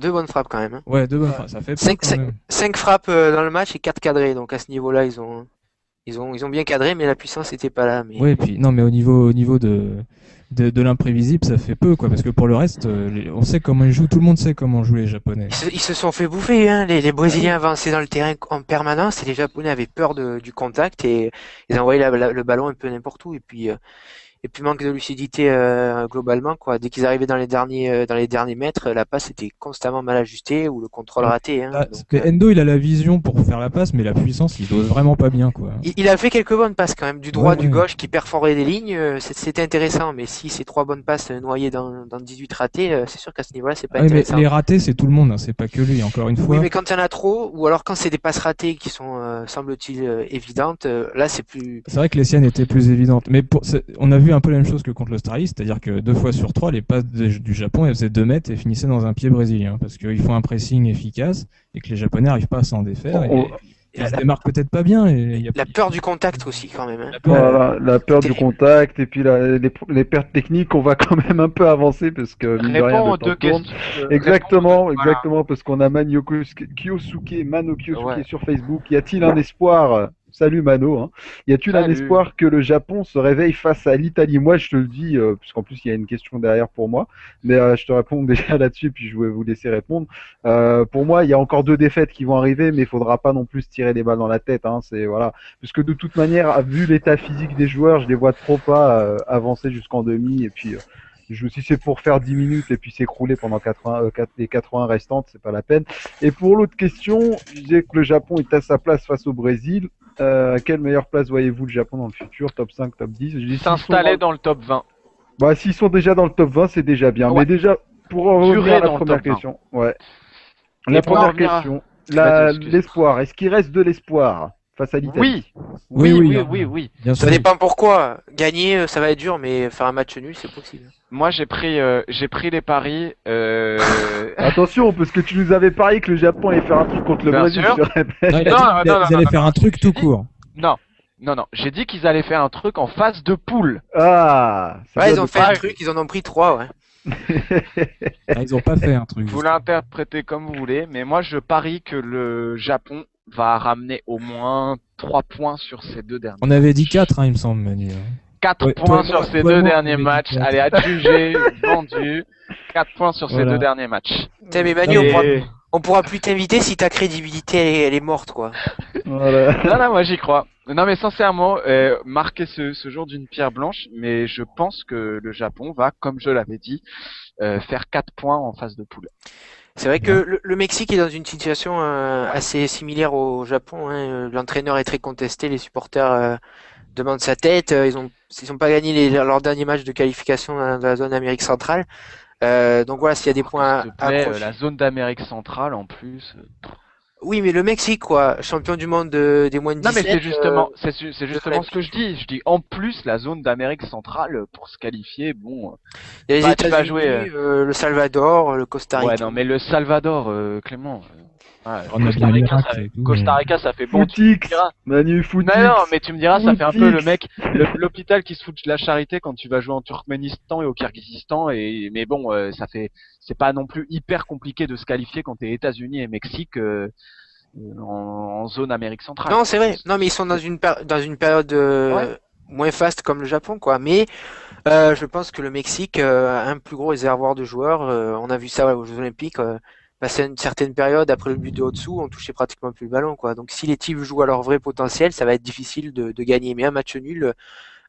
quand même. Hein. Ouais, 2 bonnes frappes, ça fait pas 5 frappes dans le match et 4 cadrés, donc à ce niveau-là, ils ont bien cadré, mais la puissance n'était pas là. Mais... Ouais, et puis non, mais au niveau de l'imprévisible, ça fait peu, quoi, parce que pour le reste, on sait comment ils jouent, tout le monde sait comment jouent les Japonais. Ils se sont fait bouffer, hein. Les Brésiliens avançaient dans le terrain en permanence et les Japonais avaient peur du contact et ils envoyaient le ballon un peu n'importe où. Et puis manque de lucidité globalement, quoi. Dès qu'ils arrivaient dans les derniers mètres, la passe était constamment mal ajustée ou le contrôle raté. Hein. Endo, il a la vision pour faire la passe, mais la puissance, il dose vraiment pas bien, quoi. Il a fait quelques bonnes passes quand même, du droit, du gauche, qui perforait des lignes. C'était intéressant, mais si ces 3 bonnes passes noyées dans 18 ratés, c'est sûr qu'à ce niveau-là, c'est pas intéressant. Mais les ratés, c'est tout le monde, hein, c'est pas que lui, encore une fois. Oui, mais quand il y en a trop, ou alors quand c'est des passes ratées qui sont, semble-t-il, évidentes, là, c'est plus... C'est vrai que les siennes étaient plus évidentes, mais on a vu un peu la même chose que contre l'Australie, c'est-à-dire que 2 fois sur 3, les passes du Japon, elles faisaient 2 mètres et finissaient dans un pied brésilien, parce qu'ils font un pressing efficace et que les Japonais n'arrivent pas à s'en défaire. Ils se démarquent peut-être pas bien. La peur du contact aussi, quand même. Hein. La peur du contact et puis les pertes techniques, on va quand même un peu avancer parce que mine de rien, le temps tourne. Exactement, parce qu'on a Mano Kyosuke sur Facebook. Y a-t-il un espoir Salut Mano. Hein. Y a-t-il un Salut. espoir que le Japon se réveille face à l'Italie? Moi, je te le dis, puisqu'en plus il y a une question derrière pour moi, mais je te réponds déjà là-dessus, puis je vais vous laisser répondre. Pour moi, il y a encore 2 défaites qui vont arriver, mais il faudra pas non plus se tirer les balles dans la tête. Hein. C'est voilà, puisque de toute manière, vu l'état physique des joueurs, je les vois trop pas avancer jusqu'en demi, et puis. Si c'est pour faire 10 minutes et puis s'écrouler pendant 80 restantes, c'est pas la peine. Et pour l'autre question, je disais que le Japon est à sa place face au Brésil. Quelle meilleure place voyez-vous le Japon dans le futur? Top 5, top 10? Je dis, S'installer dans le top 20. Bah, s'ils sont déjà dans le top 20, c'est déjà bien. Ouais. Mais déjà, pour en revenir Durer à la dans le première top 20. question. Ouais. Et La pour première revenir à- question. Vas-y, excuse. L'espoir. Est-ce qu'il reste de l'espoir face à l'Italie? Oui. Bien Ça sûr. dépend pourquoi. Gagner, ça va être dur, mais faire un match nul, c'est possible. Moi, j'ai pris les paris. Attention, parce que tu nous avais parié que le Japon allait faire un truc contre le Bien Brésil, sûr. je te répète. Non, il a Non, dit non, qu'ils non, allaient non, faire un truc tout J'ai dit- court. Non. J'ai dit qu'ils allaient faire un truc en phase de poule. Ah, c'est Ouais, bien ils ont de fait un pareil. truc, ils en ont pris 3, ouais. Ah, ils ont pas fait un truc. Vous l'interprétez comme vous voulez, mais moi, je parie que le Japon va ramener au moins 3 points sur ces 2 derniers. On avait dit 4, il me semble, Manu. 4 Ouais, points toi, sur ces toi, 2 moi, derniers on avait dit matchs. 4. Allez, adjugé, vendu. 4 points sur ces Voilà. 2 derniers matchs. Putain, mais Manu, Non, Et- on pourra plus t'inviter si ta crédibilité, elle est morte, quoi. Voilà. Non, moi j'y crois. Non, mais sincèrement, marquer ce jour d'une pierre blanche, mais je pense que le Japon va, comme je l'avais dit, faire 4 points en phase de poule. C'est vrai que le Mexique est dans une situation assez similaire au Japon. Hein. L'entraîneur est très contesté, les supporters demandent sa tête. Ils ont pas gagné leur dernier match de qualification dans la zone Amérique centrale. Donc voilà, s'il y a des points S'il te à plaît, accrocher. la zone d'Amérique centrale en plus. Oui, mais le Mexique, quoi, champion du monde des moins de 17. Non, mais c'est justement, c'est justement de ce que je dis. Je dis en plus la zone d'Amérique centrale pour se qualifier. Bon, Il y a les bah, tu vas États-Unis, jouer, le Salvador, le Costa Rica. ouais, non, mais le Salvador, Clément. On a bien l'Irak et tout, Costa mais- Rica, ça fait bon. Tu me Footix, diras. Manu Footix. Non, mais tu me diras, ça fait un peu le Footix. mec, l'hôpital qui se fout de la charité quand tu vas jouer en Turkménistan et au Kirghizistan. Mais bon, c'est pas non plus hyper compliqué de se qualifier quand t'es États-Unis et Mexique en zone Amérique centrale. Non, c'est vrai. Non, mais ils sont dans une période Ouais. moins faste comme le Japon, quoi. Mais je pense que le Mexique a un plus gros réservoir de joueurs. On a vu ça aux Jeux Olympiques. Passer une certaine période après le but de Otsu, on touchait pratiquement plus le ballon, quoi. Donc si les types jouent à leur vrai potentiel, ça va être difficile de gagner. Mais un match nul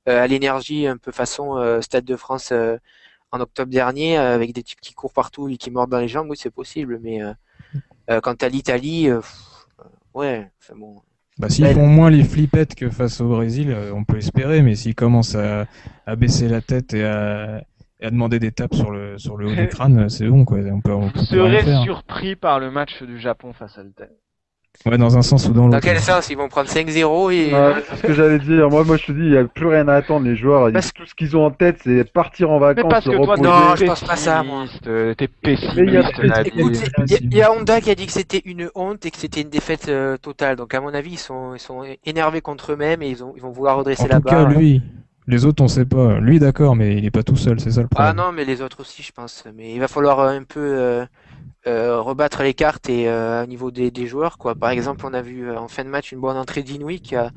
à l'énergie, un peu façon Stade de France en octobre dernier, avec des types qui courent partout et qui mordent dans les jambes, oui, c'est possible. Mais quant à l'Italie, ouais, enfin bon. Bah, s'ils font moins les flippettes que face au Brésil, on peut espérer, mais s'ils commencent à baisser la tête et à demander des tapes sur le haut du crâne, c'est bon, quoi. On peut Vous rien serez faire. surpris par le match du Japon face à l'Italie. Ouais, dans un sens ou dans Dans l'autre. quel sens? Ils vont prendre 5-0 et Ouais, c'est ce que j'allais dire. Moi, je te dis, il n'y a plus rien à attendre. Les joueurs, Parce- tout ce qu'ils ont en tête, c'est partir en Mais vacances, parce se que toi, reposer. Non, je t'es pense pas ça, moi. pessimiste, t'es Mais il y a- pessimiste, Nabil. Écoute, Oui. il y a Honda qui a dit que c'était une honte et que c'était une défaite totale. Donc à mon avis, ils sont énervés contre eux-mêmes et ils vont vouloir redresser En la tout cas, barre. lui. Les autres, on sait pas. Lui, d'accord, mais il est pas tout seul, c'est ça le Ah problème. non, mais les autres aussi, je pense. Mais il va falloir un peu rebattre les cartes et au niveau des joueurs, quoi. Par exemple, on a vu en fin de match une bonne entrée d'Inouï qui a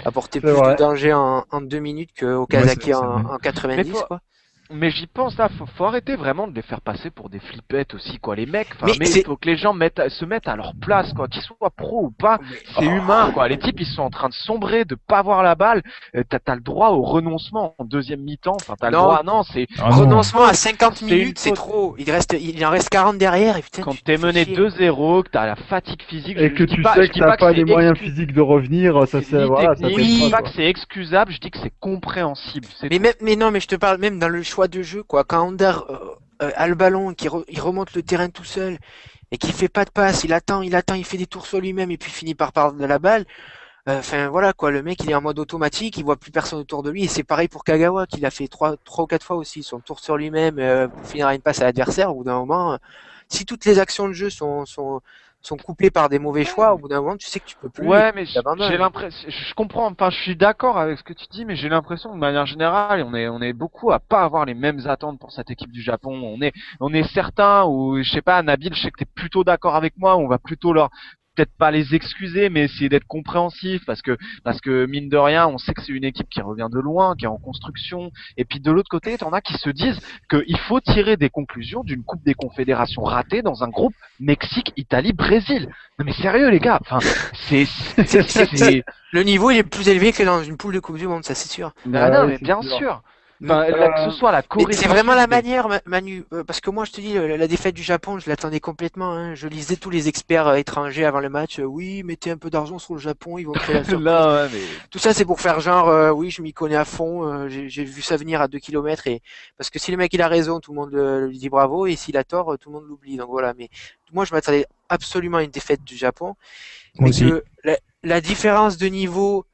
apporté C'est plus vrai. de danger en 2 minutes qu'au Ouais, Kazaki c'est en vrai. 90, Mais faut- quoi. Mais j'y pense là, faut arrêter vraiment de les faire passer pour des flippettes aussi, quoi. Les mecs, Mais mais c'est- il faut que les gens se mettent à leur place, quoi. Qu'ils soient pro ou pas, c'est humain, quoi. Les types, ils sont en train de sombrer, de pas voir la balle. T'as le droit au renoncement en deuxième mi-temps. Enfin, t'as le Non. droit. Non, c'est Ah non. Renoncement à 50 C'est une minutes, c'est faute. trop. Il en reste 40 derrière et putain, quand tu t'es te fais mené chier. 2-0, que t'as la fatigue physique. Et je que dis tu pas- sais je que dis t'as pas c'est les moyens excusable, physiques de revenir, ça ni c'est voilà, ça technique, fait je dis pas, pas quoi. que c'est excusable, je dis que c'est compréhensible. C'est Mais tout. même, mais non, mais je te parle même dans le choix de jeu, quoi. Quand Under a le ballon, il remonte le terrain tout seul et qu'il fait pas de passe, il attend, il fait des tours sur lui-même et puis finit par perdre de la balle. Enfin voilà quoi, le mec il est en mode automatique, il voit plus personne autour de lui et c'est pareil pour Kagawa qui l'a fait trois ou quatre fois aussi, son tour sur lui-même pour finir à une passe à l'adversaire. Au bout d'un moment, si toutes les actions de jeu sont couplées par des mauvais choix, au bout d'un moment tu sais que tu peux plus. Ouais, mais t'abandonnes. j'ai l'impression, je comprends, enfin, je suis d'accord avec ce que tu dis, mais j'ai l'impression que de manière générale, on est beaucoup à pas avoir les mêmes attentes pour cette équipe du Japon. On est certains, ou je sais pas, Nabil, je sais que t'es plutôt d'accord avec moi, on va plutôt peut-être pas les excuser, mais essayer d'être compréhensif parce que mine de rien, on sait que c'est une équipe qui revient de loin, qui est en construction. Et puis de l'autre côté, t'en as qui se disent qu'il faut tirer des conclusions d'une Coupe des Confédérations ratée dans un groupe Mexique, Italie, Brésil. Non mais sérieux les gars, enfin c'est Le niveau il est plus élevé que dans une poule de Coupe du Monde, ça c'est sûr. non mais bien sûr. Enfin, que ce soit la Corée. C'est vraiment la manière, Manu, parce que moi je te dis, la défaite du Japon, je l'attendais complètement. Hein. Je lisais tous les experts étrangers avant le match. Oui, mettez un peu d'argent sur le Japon, ils vont créer la surprise. Là, ouais, mais... Tout ça c'est pour faire genre, oui, je m'y connais à fond. J'ai vu ça venir à 2 kilomètres et parce que si le mec il a raison, tout le monde lui dit bravo, et s'il a tort, tout le monde l'oublie. Donc voilà. Mais moi je m'attendais absolument à une défaite du Japon, Moi mais aussi. que la différence de niveau.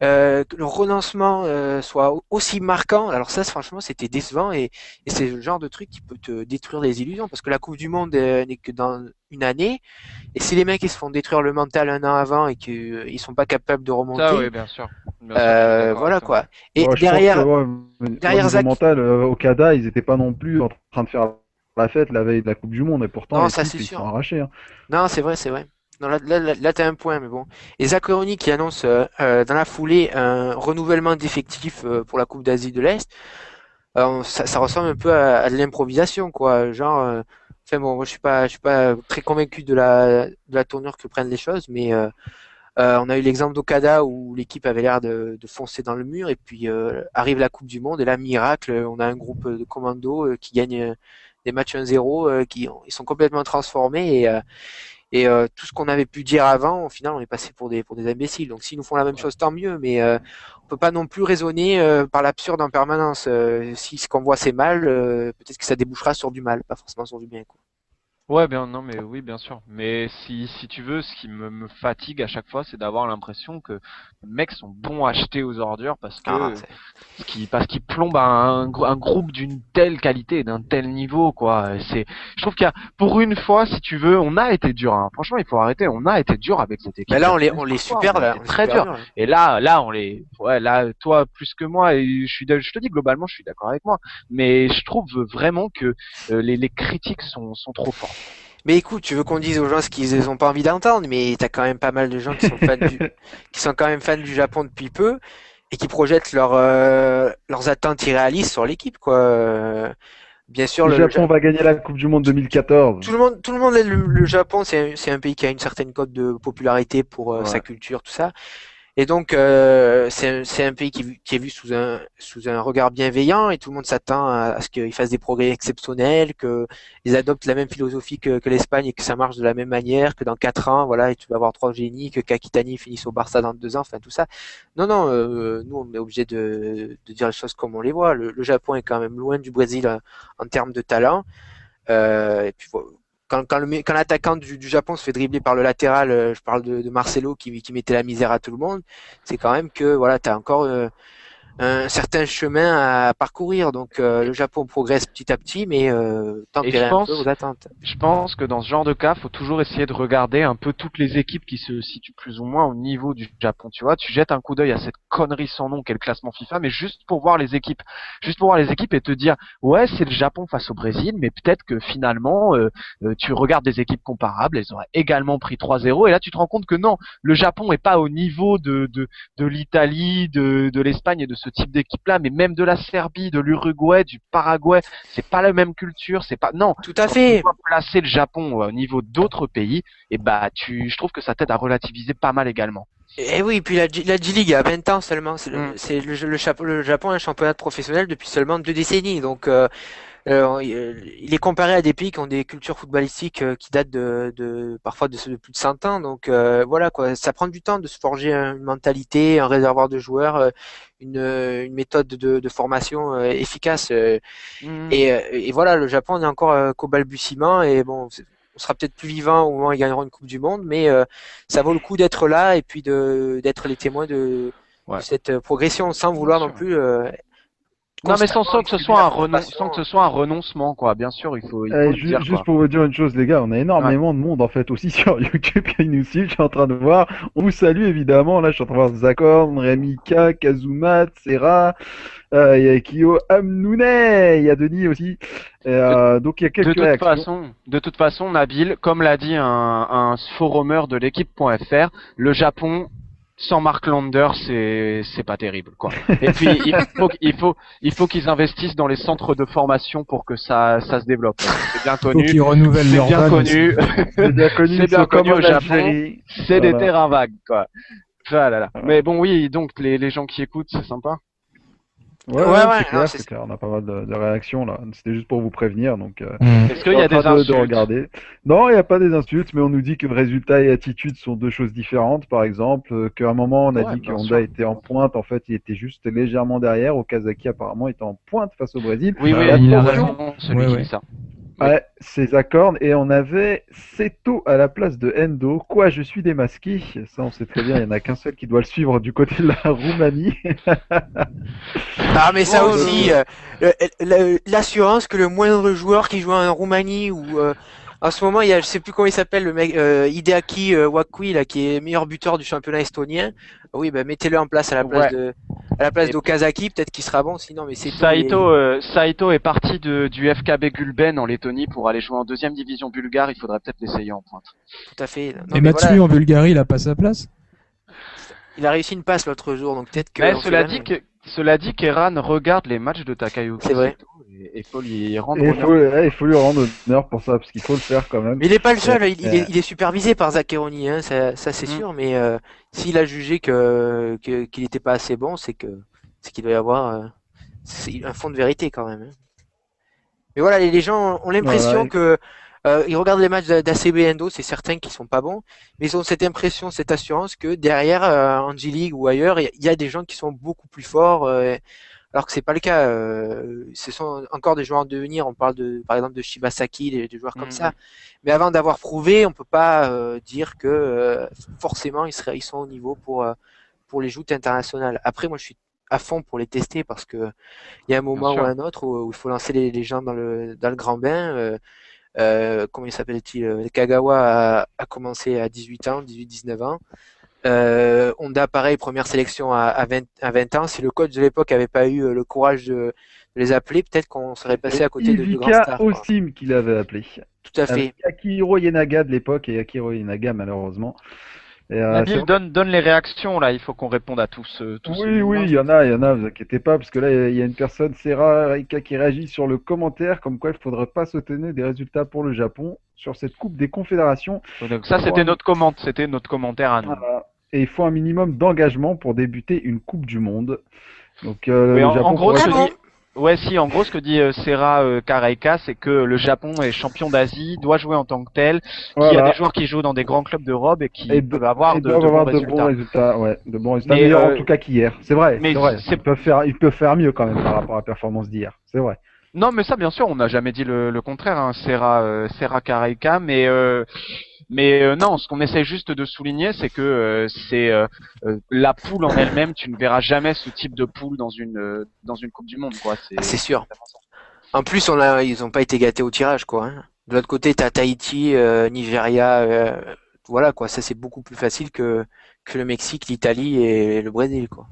Que le renoncement soit aussi marquant, alors ça franchement c'était décevant et c'est le genre de truc qui peut te détruire les illusions parce que la Coupe du Monde n'est que dans une année et si les mecs ils se font détruire le mental un an avant et qu'ils sont pas capables de remonter, Ça oui bien sûr. Bien sûr, je suis d'accord voilà avec toi. quoi. Et Ouais, derrière, je pense que, derrière au niveau Zach, mental, Okada, ils étaient pas non plus en train de faire la fête la veille de la Coupe du Monde et pourtant non les ça types c'est ils sûr. sont arrachés. Hein. Non c'est vrai c'est vrai. Non, là t'as un point, mais bon. Et Zaccheroni qui annonce dans la foulée un renouvellement d'effectifs pour la Coupe d'Asie de l'Est, ça ressemble un peu à de l'improvisation, quoi. Genre, enfin bon, moi je suis pas très convaincu de la tournure que prennent les choses, mais on a eu l'exemple d'Okada où l'équipe avait l'air de foncer dans le mur, et puis arrive la Coupe du Monde, et là, miracle, on a un groupe de commandos qui gagne des matchs 1-0, ils sont complètement transformés, et tout ce qu'on avait pu dire avant, au final, on est passé pour des imbéciles. Donc s'ils nous font la même chose, tant mieux, mais on peut pas non plus raisonner par l'absurde en permanence. Si ce qu'on voit c'est mal, peut-être que ça débouchera sur du mal, pas forcément sur du bien, quoi. Ouais, bien, non, mais oui, bien sûr. Mais si tu veux, ce qui me fatigue à chaque fois, c'est d'avoir l'impression que les mecs sont bons à acheter aux ordures Ah, parce qu'ils plombent un groupe d'une telle qualité, d'un tel niveau, quoi. Je trouve qu'il y a, pour une fois, si tu veux, on a été dur, hein. Franchement, il faut arrêter. On a été dur avec cette équipe. mais là, on les super, là. C'est très dur. Et là, là, toi, plus que moi, et je te dis globalement, je suis d'accord avec moi. Mais je trouve vraiment que les critiques sont trop fortes. Mais écoute, tu veux qu'on dise aux gens ce qu'ils ont pas envie d'entendre, mais t'as quand même pas mal de gens qui sont qui sont quand même fans du Japon depuis peu et qui projettent leurs attentes irréalistes sur l'équipe, quoi. Bien sûr, Le Japon va gagner la Coupe du Monde 2014. tout le monde aime le Japon, c'est un pays qui a une certaine cote de popularité pour sa culture, tout ça. Et donc, c'est un pays qui est vu sous un regard bienveillant et tout le monde s'attend à ce qu'ils fassent des progrès exceptionnels, qu'ils adoptent la même philosophie que l'Espagne et que ça marche de la même manière, que dans 4 ans, voilà, et tu vas avoir 3 génies, que Kakitani finisse au Barça dans 2 ans, enfin tout ça. Non, non, nous on est obligé de dire les choses comme on les voit. Le Japon est quand même loin du Brésil en termes de talent. Et puis voilà. Quand l'attaquant du Japon se fait dribbler par le latéral, je parle de Marcelo qui mettait la misère à tout le monde, c'est quand même que voilà, t'as encore un certain chemin à parcourir. Donc le Japon progresse petit à petit, mais tempérer un peu aux attentes. Je pense que dans ce genre de cas, faut toujours essayer de regarder un peu toutes les équipes qui se situent plus ou moins au niveau du Japon. Tu vois, tu jettes un coup d'œil à cette connerie sans nom qu'est le classement FIFA, mais juste pour voir les équipes, et te dire ouais, c'est le Japon face au Brésil, mais peut-être que finalement tu regardes des équipes comparables, elles auraient également pris 3-0, et là tu te rends compte que non, le Japon est pas au niveau de l'Italie, de l'Espagne et de ce type d'équipe-là, mais même de la Serbie, de l'Uruguay, du Paraguay, c'est pas la même culture, c'est pas, non. Tout à fait. Tu dois placer le Japon au niveau d'autres pays, et bah, je trouve que ça t'aide à relativiser pas mal également. Et oui, puis la G-League a 20 ans seulement. Le Japon est un championnat professionnel depuis seulement 2 décennies, donc il est comparé à des pays qui ont des cultures footballistiques qui datent parfois de plus de 100 ans. Donc voilà quoi, ça prend du temps de se forger une mentalité, un réservoir de joueurs, une méthode de formation efficace. Et voilà, le Japon n'est encore qu'au balbutiement et bon, on sera peut-être plus vivant au moment où ils gagneront une Coupe du Monde, mais ça vaut le coup d'être là et puis d'être les témoins de cette progression sans vouloir non plus. Non, mais sans que ce soit un renoncement, quoi. Bien sûr, il faut juste, juste pour vous dire une chose, les gars, on a énormément de monde, en fait, aussi sur YouTube qui nous suivent. Je suis en train de voir. On vous salue, évidemment. Là, je suis en train de voir Zakor, Rémi K, Kazuma, Serra, Il y a Kyo Amnoune, il y a Denis aussi. Donc il y a quelques réactions. De toute façon, Nabil, comme l'a dit un forumeur de l'équipe.fr, le Japon sans Mark Lander, c'est pas terrible, quoi. Et puis il faut qu'ils investissent dans les centres de formation pour que ça se développe. C'est bien connu. Qu'ils renouvellent C'est leur bien van connu. C'est bien connu. C'est bien connu au Japon. Algérie. C'est des Voilà. terrains vagues, quoi. Ah là là. Mais bon, oui, donc les gens qui écoutent, c'est sympa. Ouais, Ouais, c'est clair, non, c'est clair. On a pas mal de réactions là. C'était juste pour vous prévenir, donc. Est-ce qu'il y a des insultes? de regarder. Non, il n'y a pas des insultes, mais on nous dit que résultat et attitude sont deux choses différentes, par exemple, qu'à un moment on a Ouais, dit que bien Honda sûr. était en pointe, en fait il était juste légèrement derrière, Okazaki apparemment était en pointe face au Brésil. Oui, Bah, il a attention. raison, celui Ouais, qui ouais. dit ça. Ouais, c'est Acorn, et on avait Seto à la place de Endo. Quoi, je suis démasqué? Ça on sait très bien, il n'y en a qu'un seul qui doit le suivre du côté de la Roumanie. Ah, mais ça Oh, aussi, l'assurance que le moindre joueur qui joue en Roumanie ou en ce moment, il y a, je sais plus comment il s'appelle, le mec, Hideaki Wakui, là, qui est meilleur buteur du championnat estonien. Oui, bah, mettez-le en place à la place Ouais. Et d'Okazaki, peut-être qu'il sera bon, sinon, mais c'est tout. Saito est parti du FKB Gulben en Lettonie pour aller jouer en deuxième division bulgare. Il faudrait peut-être l'essayer en pointe. Tout à fait. Non, Et mais Matsui voilà, en Bulgarie, il a pas sa place? il a réussi une passe l'autre jour, donc peut-être que. Mais on sait jamais. cela dit qu'Eran regarde les matchs de Takayuki C'est vrai. Saito et il faut lui rendre Et honneur. il faut lui rendre honneur pour ça, parce qu'il faut le faire quand même. Mais il est pas le seul, Ouais. il est supervisé par Zaccheroni, hein, ça c'est sûr, mais s'il a jugé qu'il était pas assez bon, c'est qu'il doit y avoir c'est un fond de vérité quand même, hein. Mais voilà, les gens ont l'impression Voilà. que ils regardent les matchs d'ACB Endo, c'est certain qu'ils sont pas bons, mais ils ont cette impression, cette assurance que derrière en G-League ou ailleurs, il y a des gens qui sont beaucoup plus forts, alors que c'est pas le cas. Ce sont encore des joueurs en devenir. On parle par exemple de Shibasaki, des joueurs comme ça. Mais avant d'avoir prouvé, on peut pas dire que forcément ils sont au niveau pour les joutes internationales. Après, moi, je suis à fond pour les tester parce que il y a un moment ou sûr. un autre où il faut lancer les gens dans le grand bain. Comment il s'appelle-t-il? Kagawa a commencé à 18 ans, 18-19 ans. Honda, pareil, première sélection à 20 ans. Si le coach de l'époque avait pas eu le courage de les appeler, peut-être qu'on serait passé à côté de grands Ivica stars, quoi. Osim qui l'avait appelé. Tout à fait. Avec Akihiro Yenaga de l'époque et Akihiro Yenaga malheureusement. Et, Nabil, donne les réactions là. Il faut qu'on réponde à tous. oui, il y en a, vous inquiétez pas, parce que là, il y a une personne, Serra Rika, qui réagit sur le commentaire, comme quoi il faudrait pas s'étonner des résultats pour le Japon sur cette Coupe des Confédérations. Donc ça, c'était notre commentaire à nous. Voilà. Et il faut un minimum d'engagement pour débuter une Coupe du Monde. Donc, Oui, le Japon en gros, pourrait- en gros, ce que dit Serra Karaika, c'est que le Japon est champion d'Asie, doit jouer en tant que tel, qu'il y a Voilà. des joueurs qui jouent dans des grands clubs d'Europe et qui Et peuvent avoir ils de doivent bons avoir de résultats. bons résultats, ouais, de bons résultats, Mais, meilleurs en tout cas qu'hier. C'est vrai, mais c'est vrai. c'est- Ils peuvent faire mieux quand même par rapport à la performance d'hier. C'est vrai. Non, mais ça, bien sûr, on n'a jamais dit le contraire, hein, Serra Karaika, mais non, ce qu'on essaie juste de souligner, c'est que la poule en elle-même, tu ne verras jamais ce type de poule dans une Coupe du Monde, quoi. C'est sûr. En plus, ils ont pas été gâtés au tirage, quoi, hein. De l'autre côté, t'as Tahiti, Nigeria, voilà, quoi. Ça, c'est beaucoup plus facile que le Mexique, l'Italie et le Brésil, quoi.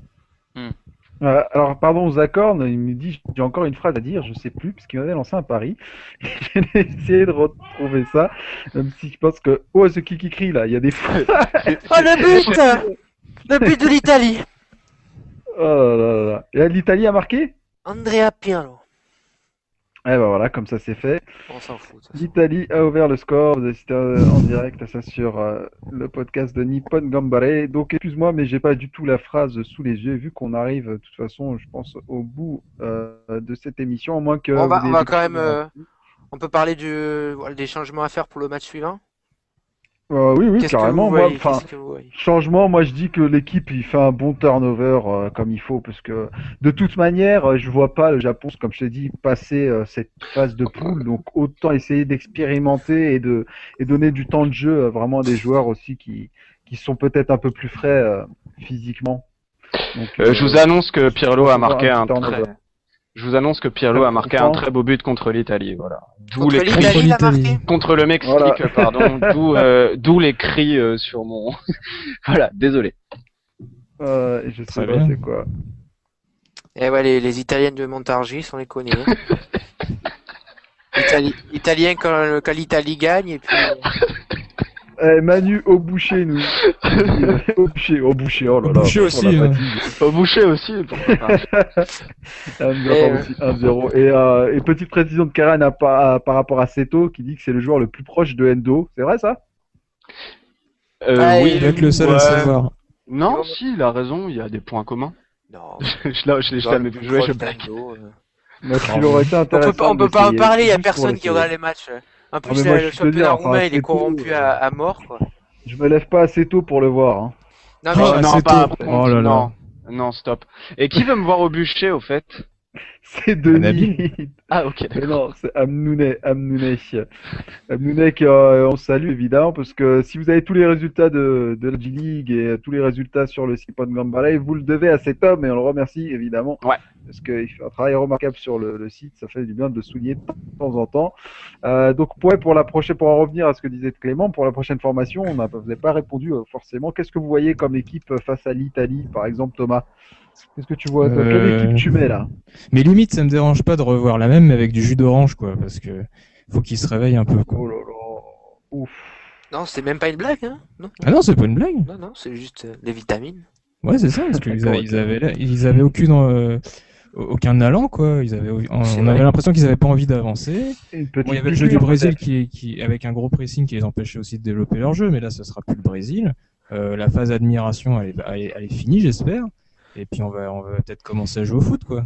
Alors, pardon, Zacorn, il me dit, j'ai encore une phrase à dire, je sais plus, parce qu'il m'avait lancé un pari. J'ai essayé de retrouver ça, même si je pense que, oh, ce qui crie là, il y a des phrases. Oh, le but! Le but de l'Italie! Oh là là là. Et l'Italie a marqué? Andrea Pirlo. Eh ben voilà, comme ça c'est fait. On s'en fout, de toute façon. L'Italie a ouvert le score, vous assistez en direct à ça sur le podcast de Nippon Gambare. Donc excuse-moi, mais j'ai pas du tout la phrase sous les yeux, vu qu'on arrive de toute façon, je pense, au bout de cette émission, à moins que On vous ayez va quelque quand chose même, à- on peut parler des changements à faire pour le match suivant? Oui, Qu'est-ce que carrément. vous Moi, voyez? enfin, Qu'est-ce que vous voyez? changement, moi je dis que l'équipe il fait un bon turnover comme il faut, parce que de toute manière, je vois pas le Japon, comme je t'ai dit, passer cette phase de poule. Donc autant essayer d'expérimenter et donner du temps de jeu vraiment à des joueurs aussi qui sont peut-être un peu plus frais physiquement. Donc, Je vous annonce que Pirlo a marqué un un petit turnover. très... Je vous annonce que Pirlo a marqué un très beau but contre l'Italie, voilà. D'où Contre les cris l'Italie, il a L'Italie. marqué? contre le Mexique, Voilà. pardon. D'où les cris sur mon. Voilà, désolé. Je sais Très pas bien. c'est quoi. Et ouais, les Italiennes de Montargis, on les connaît. Hein. Italien quand l'Italie gagne, et puis... Manu au boucher nous. Au boucher, oh là là. Boucher aussi. la Hein. fatigue. Au boucher aussi. Pourquoi pas. Aussi 1-0. Et petite précision de Karen par rapport à Seto qui dit que c'est le joueur le plus proche de Endo. C'est vrai ça? Oui, Il doit être le seul à savoir. Non, si, il a raison, il y a des points communs. Non. je l'ai jamais vu jouer, je blague. Il aurait été intéressant. On peut pas en parler, il y a juste pour personne qui l'essayer. regarde les matchs. En plus, mais moi, le je peux te dire, championnat enfin, roumain, il est Seto, corrompu à mort, quoi. Je me lève pas assez tôt pour le voir. Hein. Non, mais Oh, non, c'est pas tôt. après. Oh là là. Non, non, stop. Et qui veut me voir au bûcher, au fait? C'est Denis. Ah, ok, Mais d'accord. non, c'est Amnounet. Amnounet, on salue évidemment parce que si vous avez tous les résultats de la G-League et tous les résultats sur le site Gambale, vous le devez à cet homme et on le remercie évidemment. Ouais. Parce qu'il fait un travail remarquable sur le site, ça fait du bien de le souligner de temps en temps. Donc pour la prochaine, pour en revenir à ce que disait Clément, pour la prochaine formation, vous n'avez pas répondu forcément. Qu'est-ce que vous voyez comme équipe face à l'Italie, par exemple, Thomas? Qu'est-ce que tu vois? Quelle équipe tu mets là? Mais limite, ça me dérange pas de revoir la même, mais avec du jus d'orange, quoi, parce que faut qu'il se réveille un peu, quoi. Oh là là. Ouf. non, c'est même pas une blague, hein. Non, Ah non, c'est pas une blague. non, c'est juste des vitamines. Ouais, c'est ça, parce qu'ils D'accord, ils avaient aucun allant, quoi. On avait l'impression qu'ils avaient pas envie d'avancer. Une Bon, il y avait le jeu du Brésil qui, avec un gros pressing qui les empêchait aussi de développer leur jeu, mais là, ça sera plus le Brésil. La phase d'admiration, elle est finie, j'espère. Et puis on va peut-être commencer à jouer au foot, quoi.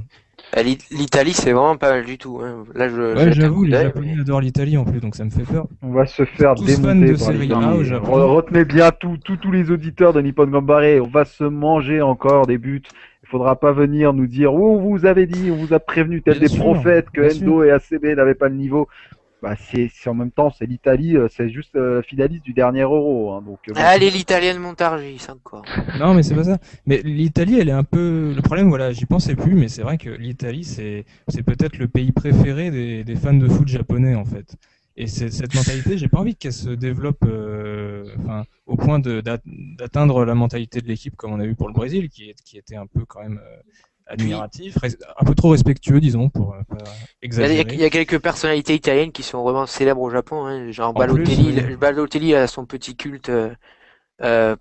L'Italie, c'est vraiment pas mal du tout. Hein. Là, Ouais, j'avoue, les Japonais adorent l'Italie en plus, donc ça me fait peur. On va se faire Tous fans démonter de par les Serie A au Japon. Retenez bien tous les auditeurs de Nippon Gambare. On va se manger encore des buts. Il faudra pas venir nous dire oh, vous avez dit, on vous a prévenu tel Bien des sûr, prophètes que bien Endo et ACB n'avaient pas le niveau. Bah c'est en même temps c'est l'Italie, c'est juste la finaliste du dernier Euro. Hein, donc, bon. Allez, l'Italienne Montargis, encore. Non, mais c'est pas ça. Mais l'Italie, elle est un peu. Le problème, voilà, j'y pensais plus, mais c'est vrai que l'Italie, c'est peut-être le pays préféré des fans de foot japonais, en fait. Et cette mentalité, j'ai pas envie qu'elle se développe au point d'atteindre la mentalité de l'équipe comme on a vu pour le Brésil, qui était un peu quand même admiratif, un peu trop respectueux, disons, pour pas exagérer. Il y a quelques personnalités italiennes qui sont vraiment célèbres au Japon, hein, genre Balotelli. Plus, oui. Balotelli a son petit culte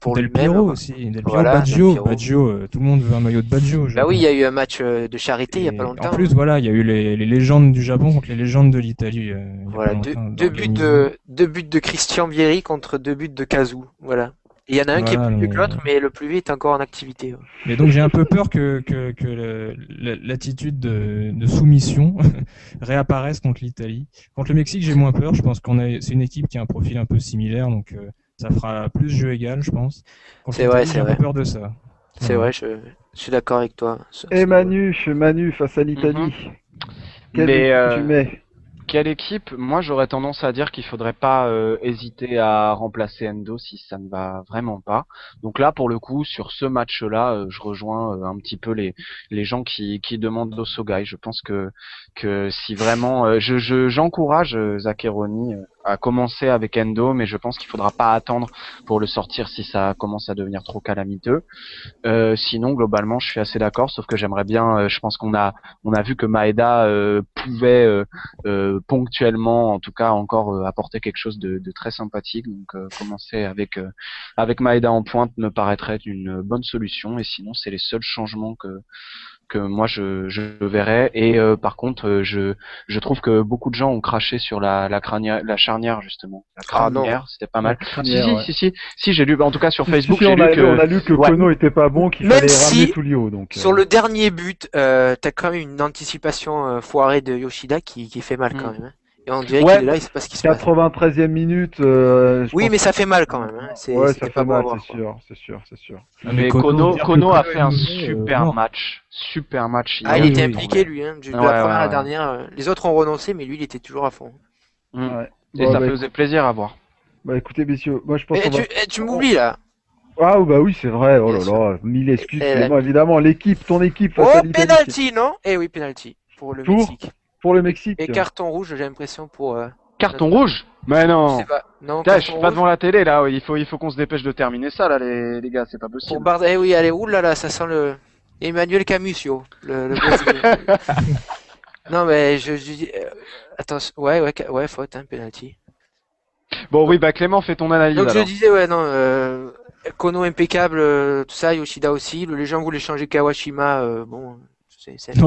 pour Del lui-même. Piero aussi, Del Piero, Voilà, Baggio, Del Piero. Baggio, tout le monde veut un maillot de Baggio. au Bah Japon. oui, il y a eu un match de charité il y a pas longtemps. En plus, voilà, il y a eu les légendes du Japon contre les légendes de l'Italie. Voilà, deux buts de Christian Vieri contre 2 buts de Kazu. Voilà. Il y en a un qui est plus vieux que l'autre, mais le plus vieux est encore en activité. Ouais. Mais donc j'ai un peu peur que l'attitude de soumission réapparaisse contre l'Italie. Contre le Mexique, j'ai moins peur. Je pense c'est une équipe qui a un profil un peu similaire, donc ça fera plus jeu égal, je pense. Contre C'est vrai, l'Italie, j'ai un peu peur de ça. C'est vrai, je suis d'accord avec toi. Et Manu face à l'Italie. Quelle équipe tu mets? Quelle équipe? Moi, j'aurais tendance à dire qu'il faudrait pas hésiter à remplacer Endo si ça ne va vraiment pas. Donc là, pour le coup, sur ce match-là, je rejoins un petit peu les gens qui demandent Osogai. Je pense que si vraiment, j'encourage Zaccheroni à commencer avec Endo, mais je pense qu'il faudra pas attendre pour le sortir si ça commence à devenir trop calamiteux. Sinon, globalement, je suis assez d'accord, sauf que j'aimerais bien, je pense qu'on a vu que Maeda pouvait ponctuellement, en tout cas, encore apporter quelque chose de très sympathique. Donc, commencer avec Maeda en pointe me paraîtrait une bonne solution. Et sinon, c'est les seuls changements que moi je verrais. Et par contre, je trouve que beaucoup de gens ont craché sur la charnière justement. La crinière, c'était pas mal. Si, j'ai lu, en tout cas sur Facebook, on a lu que Kono était pas bon, qu'il fallait ramener Tullio. Donc sur le dernier but, t'as quand même une anticipation foirée de Yoshida qui fait mal quand même. Hein. Et on dirait qu'il est là, il sait pas ce qui se passe. 93e minute. Oui, mais ça fait mal quand même. Hein. Ouais, ça fait mal, c'est sûr. Mais Kono a fait un super match. Super match. Il était impliqué lui. Hein. De la première à la dernière. Les autres ont renoncé, mais lui, il était toujours à fond. Et ça faisait plaisir à voir. Bah écoutez, messieurs, moi je pense. Tu m'oublies là. Ah bah oui, c'est vrai. Oh là là, mille excuses. Moi évidemment, ton équipe. Oh, penalty, non? Eh oui, penalty pour le Mexique. Pour le Mexique. Et carton rouge, j'ai l'impression pour. Carton rouge? Mais non. Je sais pas. Non. Je suis pas devant la télé là. Il faut qu'on se dépêche de terminer ça là, les gars. C'est pas possible. Eh oui, allez, oulala, ça sent le. Emmanuel Camusio, le Brésilien. Non, mais je dis. Attention, ouais, faute, hein, penalty. Bon, oui, bah Clément, fais ton analyse. Donc alors. je disais, ouais, non, Kono impeccable, tout ça, Yoshida aussi. Les gens voulaient changer Kawashima, bon,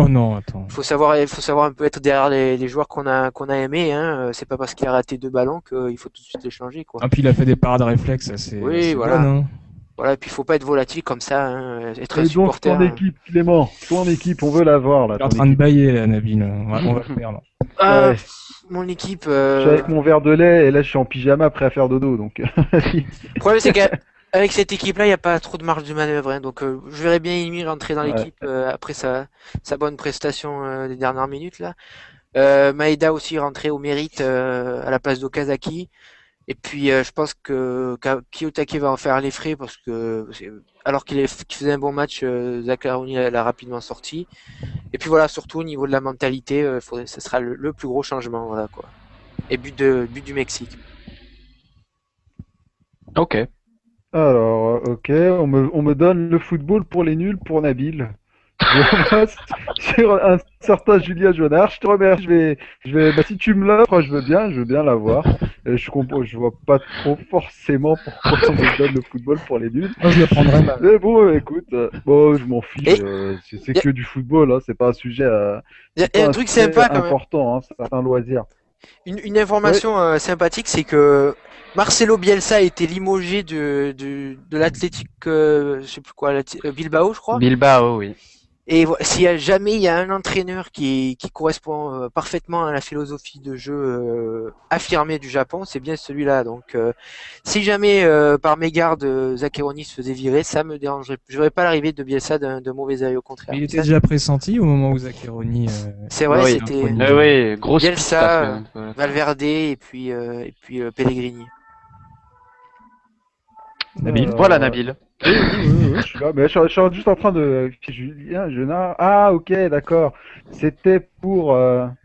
Non, attends. faut savoir un peu être derrière les joueurs qu'on a aimés, hein. C'est pas parce qu'il a raté 2 ballons qu'il faut tout de suite les changer, quoi. Ah, puis il a fait des parades réflexes, c'est voilà. bonne, hein. Voilà, et puis il faut pas être volatile comme ça, hein. Être un Et donc supporter. ton équipe, Clément, ton équipe, on veut la voir là. Il est en ton train de équipe. bailler, là, Nabil. On va le perdre. Ah, Ouais. mon équipe. Je suis avec mon verre de lait et là je suis en pyjama prêt à faire dodo, donc vas-y. Le problème, c'est qu'avec cette équipe-là, il n'y a pas trop de marge de manœuvre, hein. Donc je verrais bien Imi rentrer dans Ouais. l'équipe après sa bonne prestation des dernières minutes là. Maeda aussi rentrer au mérite à la place d'Okazaki. Et puis je pense que Kiyotake va en faire les frais parce que alors qu'il faisait un bon match, Zaccaroni l'a rapidement sorti. Et puis voilà, surtout au niveau de la mentalité, ce sera le plus gros changement, voilà quoi. Et but du Mexique. Ok. Alors, ok, on me donne le football pour les nuls pour Nabil. Je reste sur un certain Julien Jonard. Je te remercie. Bah, si tu me l'offres, je veux bien l'avoir. Je vois pas trop forcément pourquoi on me donne le football pour les nuls. Moi, je le prendrais mal. Mais bon, écoute, bon, je m'en fiche. Et- C'est que du football, hein, c'est pas un sujet Il y a pas un un truc sujet sympa quand même. important, hein, c'est un loisir. Une information sympathique, c'est que Marcelo Bielsa a été limogé de l'Athletic, je sais plus quoi, Bilbao, je crois. Bilbao, oui. Et s'il y a jamais il y a un entraîneur qui correspond parfaitement à la philosophie de jeu affirmée du Japon, c'est bien celui-là. Donc, si jamais par mégarde Zaccheroni se faisait virer, ça me dérangerait. Je verrais pas l'arrivée de Bielsa d'un mauvais œil, au contraire. Il était Ça, déjà pressenti au moment où Zaccheroni. c'est vrai, Oui. c'était Intronisé. Oui, grosse Bielsa, piste, là, voilà. Valverde et puis Pellegrini. Nabil. Voilà, Nabil. Oui, je suis là. Mais je suis juste en train de. Julien Jonard. Ah, ok, d'accord. C'était pour.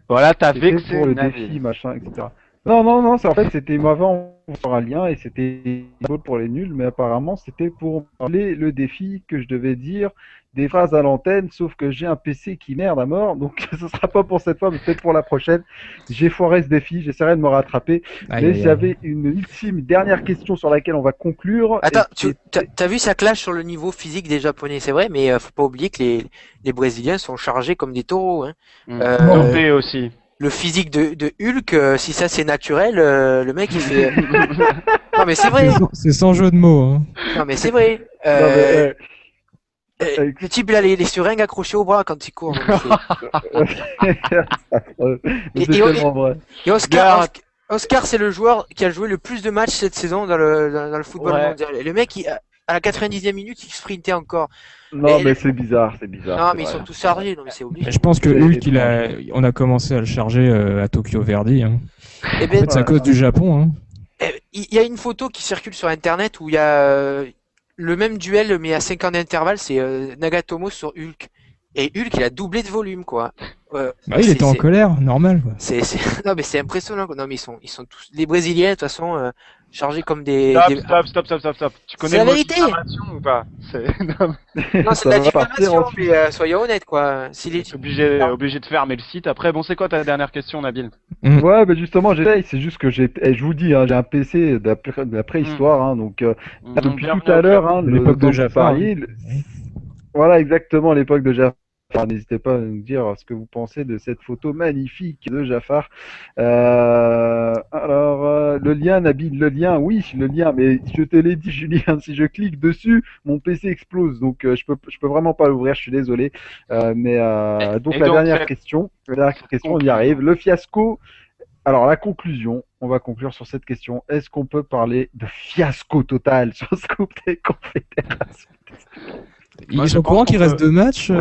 Voilà, t'as C'était vexé pour le Nabil. défi, machin, etc. Non, en fait, c'était avant un lien et c'était pour les nuls, mais apparemment, c'était pour parler le défi que je devais dire des phrases à l'antenne, sauf que j'ai un PC qui merde à mort, donc ce sera pas pour cette fois, mais peut-être pour la prochaine. J'ai foiré ce défi, j'essaierai de me rattraper. Aïe, Mais aïe, aïe. j'avais une ultime dernière question sur laquelle on va conclure. Attends, Et t'as vu ça clash sur le niveau physique des Japonais, c'est vrai, mais faut pas oublier que les Brésiliens sont chargés comme des taureaux, hein. Dopé aussi. Le physique de Hulk, si ça c'est naturel, le mec il fait. Non mais c'est vrai. C'est sans jeu de mots. Hein. Non mais c'est vrai. Non, mais, Le type il a les seringues accrochées au bras quand il court. Donc mais Et- c'est et- tellement vrai. et Gare. Oscar c'est le joueur qui a joué le plus de matchs cette saison dans le football Ouais. mondial. Et le mec à la 90e minute il sprintait encore. Non, Mais- mais c'est bizarre, c'est bizarre. Non c'est mais ils vrai. sont tous chargés, non mais c'est obligé. Et je pense que C'est Hulk, on a commencé à le charger à Tokyo Verdy. Hein. Et En ben, fait, c'est à cause du Japon. Hein. il y a une photo qui circule sur internet où il y a le même duel mais à 5 ans d'intervalle, c'est Nagatomo sur Hulk. Et Hulk il a doublé de volume quoi. Bah, il était en colère, normal. Quoi. Non mais c'est impressionnant quoi. Non mais ils sont tous les Brésiliens de toute façon chargés comme des. Stop. Tu connais C'est la le mot vérité. diffamation ou pas? Non, mais Non c'est de Ça la va partir diffamation en mais soyons honnêtes quoi. S'il est. c'est obligé de fermer le site. Après, bon, c'est quoi ta dernière question, Nabil? Ouais, mais justement, j'essaye. C'est juste que je vous dis, hein, j'ai un PC de la préhistoire, hein, donc depuis Bienvenue tout à au l'heure, club. hein, L'époque de dont vous Jafar, parliez, voilà exactement l'époque de Jafar. N'hésitez pas à nous dire ce que vous pensez de cette photo magnifique de Jafar. Le lien, Nabil, le lien, oui, le lien, mais je te l'ai dit, Julien, si je clique dessus, mon PC explose, donc je peux vraiment pas l'ouvrir, je suis désolé. Donc Et la donc, dernière question, on y arrive. Le fiasco. Alors la conclusion, on va conclure sur cette question. Est-ce qu'on peut parler de fiasco total sur ce Coupe des Confédérations? Moi, Ils je sont au pense courant qu'on qu'il peut- reste 2 matchs.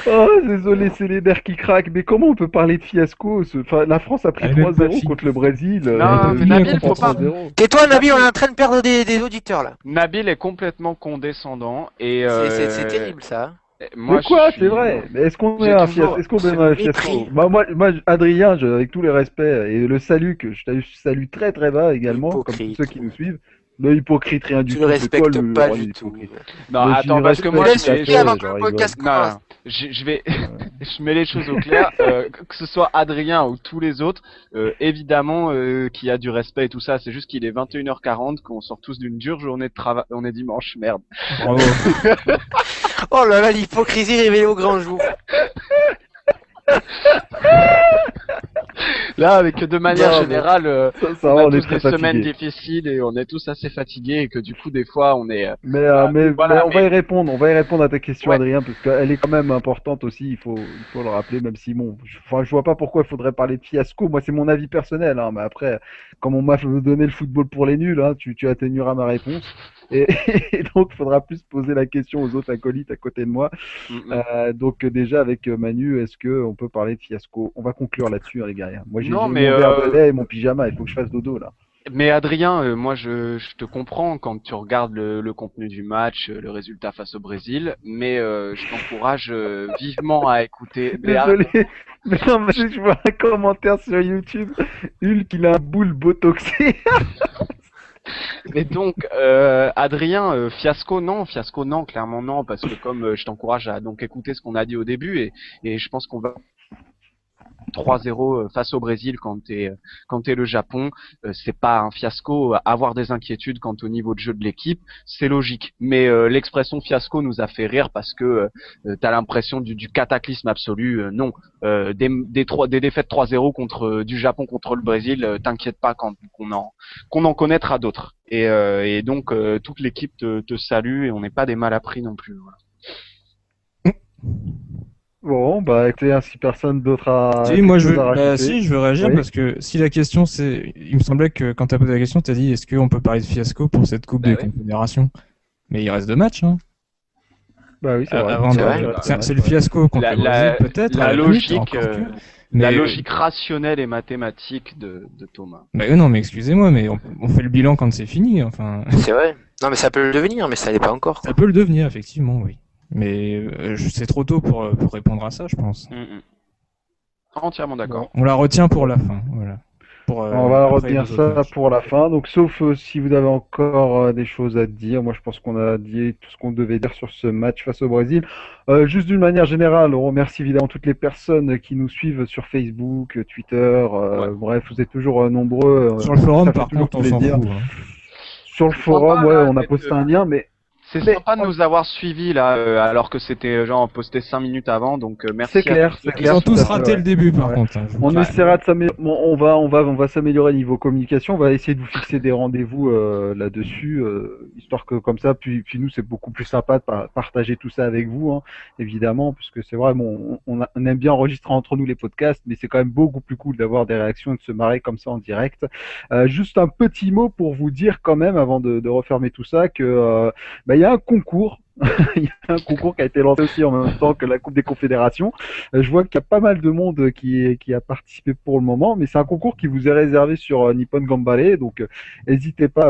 Oh, désolé, c'est les nerfs qui craquent. Mais comment on peut parler de fiasco? Enfin, la France a pris Elle est même pas 3-0 contre le Brésil. Non, mais Nabil, faut pas- 3-0. Tais-toi Nabil, on est en train de perdre des auditeurs là. Nabil est complètement condescendant et C'est terrible ça. moi, Mais quoi, je suis- c'est vrai. Mais est-ce qu'on J'ai est un toujours- fiasco? Est-ce qu'on c'est est un le fiasco? mépris. Moi, Adrien, avec tous les respects et le salut que je salue très très bas également, comme Hypocrite. tous ceux qui nous suivent. Mais hypocrite, rien du Tu tout. le c'est toi respectes le pas roi du des tout. hypocrites. Non, Mais attends, j'y parce que moi, respecte Laisse ta finir thèse, avant que le j'en podcast rigole. Non, commence. non, je vais, je mets les choses au clair, que ce soit Adrien ou tous les autres, évidemment qu'il y a du respect et tout ça, c'est juste qu'il est 21h40, qu'on sort tous d'une dure journée de travail, on est dimanche, merde. Bravo. Oh là là, l'hypocrisie révélée au grand jour. Là, avec de manière Non, mais générale, ça on va, a on est tous très des semaines fatigués. difficiles et on est tous assez fatigués et que du coup, des fois, on est, Mais voilà, on va y répondre, à ta question, ouais. Adrien, parce qu'elle est quand même importante aussi, il faut le rappeler, même si bon, enfin, je vois pas pourquoi il faudrait parler de fiasco. Moi, c'est mon avis personnel, hein, mais après, comme on m'a donné le football pour les nuls, hein, tu atténueras ma réponse. Et, et donc, il faudra plus poser la question aux autres acolytes à côté de moi. Donc, déjà, avec Manu, est-ce que on peut parler de fiasco? On va conclure là-dessus, hein, les gars. Moi, j'ai Non, eu mais mon verre de lait et mon pyjama, il faut que je fasse dodo, là. Mais Adrien, moi je te comprends quand tu regardes le contenu du match, le résultat face au Brésil, mais je t'encourage vivement à écouter. Désolé, mais non, mais je vois un commentaire sur YouTube. Hulk, il a un boule botoxé. Mais donc, Adrien, fiasco non, clairement non, parce que comme je t'encourage à donc écouter ce qu'on a dit au début, et je pense qu'on va 3-0 face au Brésil quand t'es le Japon, c'est pas un fiasco. Avoir des inquiétudes quant au niveau de jeu de l'équipe, c'est logique. Mais l'expression fiasco nous a fait rire parce que t'as l'impression du cataclysme absolu. Non, des défaites 3-0 contre du Japon contre le Brésil, t'inquiète pas qu'on en connaîtra d'autres. Et donc toute l'équipe te salue et on n'est pas des mal appris non plus. Voilà. Bon, bah, écoutez, hein, si personne d'autre a Si, quelque moi chose à rajouter. si, je veux réagir Oui. parce que si la question c'est, il me semblait que quand t'as posé la question, t'as dit est-ce qu'on peut parler de fiasco pour cette Coupe des ouais. Confédérations? Mais il reste 2 matchs, hein. Bah oui, c'est vrai. Avant C'est de- vrai. c'est le fiasco contre le Brésil, peut-être. à La limite, logique, encore que. la Mais, logique rationnelle et mathématique de Thomas. non, mais excusez-moi, mais on fait le bilan quand c'est fini. Enfin, C'est vrai. Non, mais ça peut le devenir, mais ça l'est pas encore. ça peut le devenir, effectivement, oui. Mais c'est trop tôt pour répondre à ça, je pense. Entièrement d'accord. On la retient pour la fin, voilà. On va après retenir les autres ça matchs. pour la fin. Donc, sauf si vous avez encore des choses à dire. Moi, je pense qu'on a dit tout ce qu'on devait dire sur ce match face au Brésil. Juste d'une manière générale, on remercie évidemment toutes les personnes qui nous suivent sur Facebook, Twitter. Bref, vous êtes toujours nombreux. Sur le forum, ça fait par toujours contre, on s'en plaisir. fout. Hein. Sur le forum, sympa, ouais, là, on a d'être, posté un lien, mais C'est Mais- sympa de nous avoir suivis là, alors que c'était genre posté 5 minutes avant, donc merci. c'est clair, c'est Ils clair. ont tout à tous fait, raté ouais. le début, par Ouais. contre. Hein, je vous On dis. essaiera de s'améliorer. Bon, on va s'améliorer niveau communication. On va essayer de vous fixer des rendez-vous là-dessus, histoire que comme ça, puis nous, c'est beaucoup plus sympa de partager tout ça avec vous, hein, évidemment, puisque c'est vrai, bon, on aime bien enregistrer entre nous les podcasts, mais c'est quand même beaucoup plus cool d'avoir des réactions et de se marrer comme ça en direct. Juste un petit mot pour vous dire quand même, avant de refermer tout ça, que il y a un concours. Il y a un concours qui a été lancé aussi en même temps que la Coupe des Confédérations. Je vois qu'il y a pas mal de monde qui a participé pour le moment, mais c'est un concours qui vous est réservé sur Nippon Gambare, donc n'hésitez pas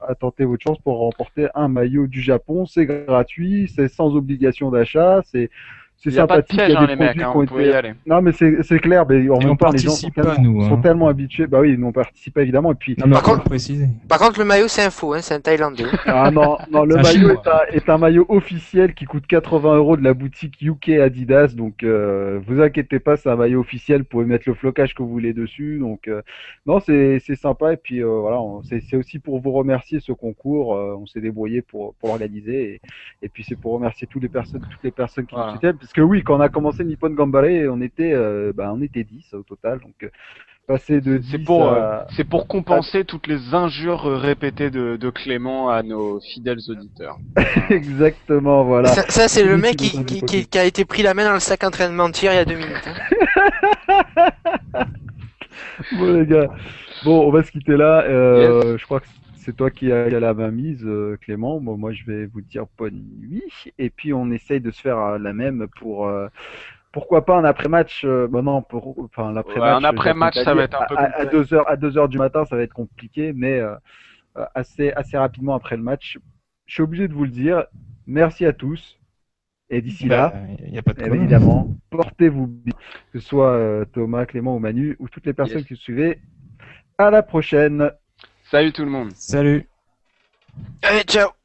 à tenter votre chance pour remporter un maillot du Japon. C'est gratuit, c'est sans obligation d'achat, c'est Il y a pas de sympathique. piège, Il y a hein, des les mecs, produits hein, qui ont vous pouvez y été... aller. Non, mais c'est clair, mais en Et même on temps, les gens sont participe pas, nous, hein. sont tellement habitués. Bah oui, ils n'ont participé évidemment, et puis Non, mais Par on peut contre- le préciser. Par contre, le maillot, c'est un faux, hein, c'est un Thaïlandais. ah non, non, le C'est un maillot Chinois. est un maillot officiel qui coûte 80 € de la boutique UK Adidas. Donc, vous inquiétez pas, c'est un maillot officiel. Vous pouvez mettre le flocage que vous voulez dessus. Donc, non, c'est sympa. Et puis, voilà, c'est aussi pour vous remercier ce concours. On s'est débrouillé pour l'organiser. Et puis, c'est pour remercier toutes les personnes qui Voilà. nous soutiennent. Parce que oui, quand on a commencé Nippon Gambare, on était 10 au total. Donc, passer de 10 à... C'est pour compenser toutes les injures répétées de Clément à nos fidèles auditeurs. Exactement, voilà. Ça, c'est le Celui mec qui nous a qui a été pris la main dans le sac en train de mentir il y a 2 minutes. Hein. Bon les gars, bon on va se quitter là. Je crois que c'est toi qui as la main mise, Clément. Bon moi je vais vous dire bonne nuit et puis on essaye de se faire la même pour pourquoi pas un après-match. Non enfin l'après-match. Ouais, un après-match, ça va être un peu à 2h du matin ça va être compliqué, mais assez rapidement après le match. Je suis obligé de vous le dire. Merci à tous. Et d'ici là, il n'y a pas de quoi. évidemment, portez-vous bien, que ce soit Thomas, Clément ou Manu, ou toutes les personnes Yes. qui nous suivent. À la prochaine! Salut tout le monde. Salut. Allez, ciao.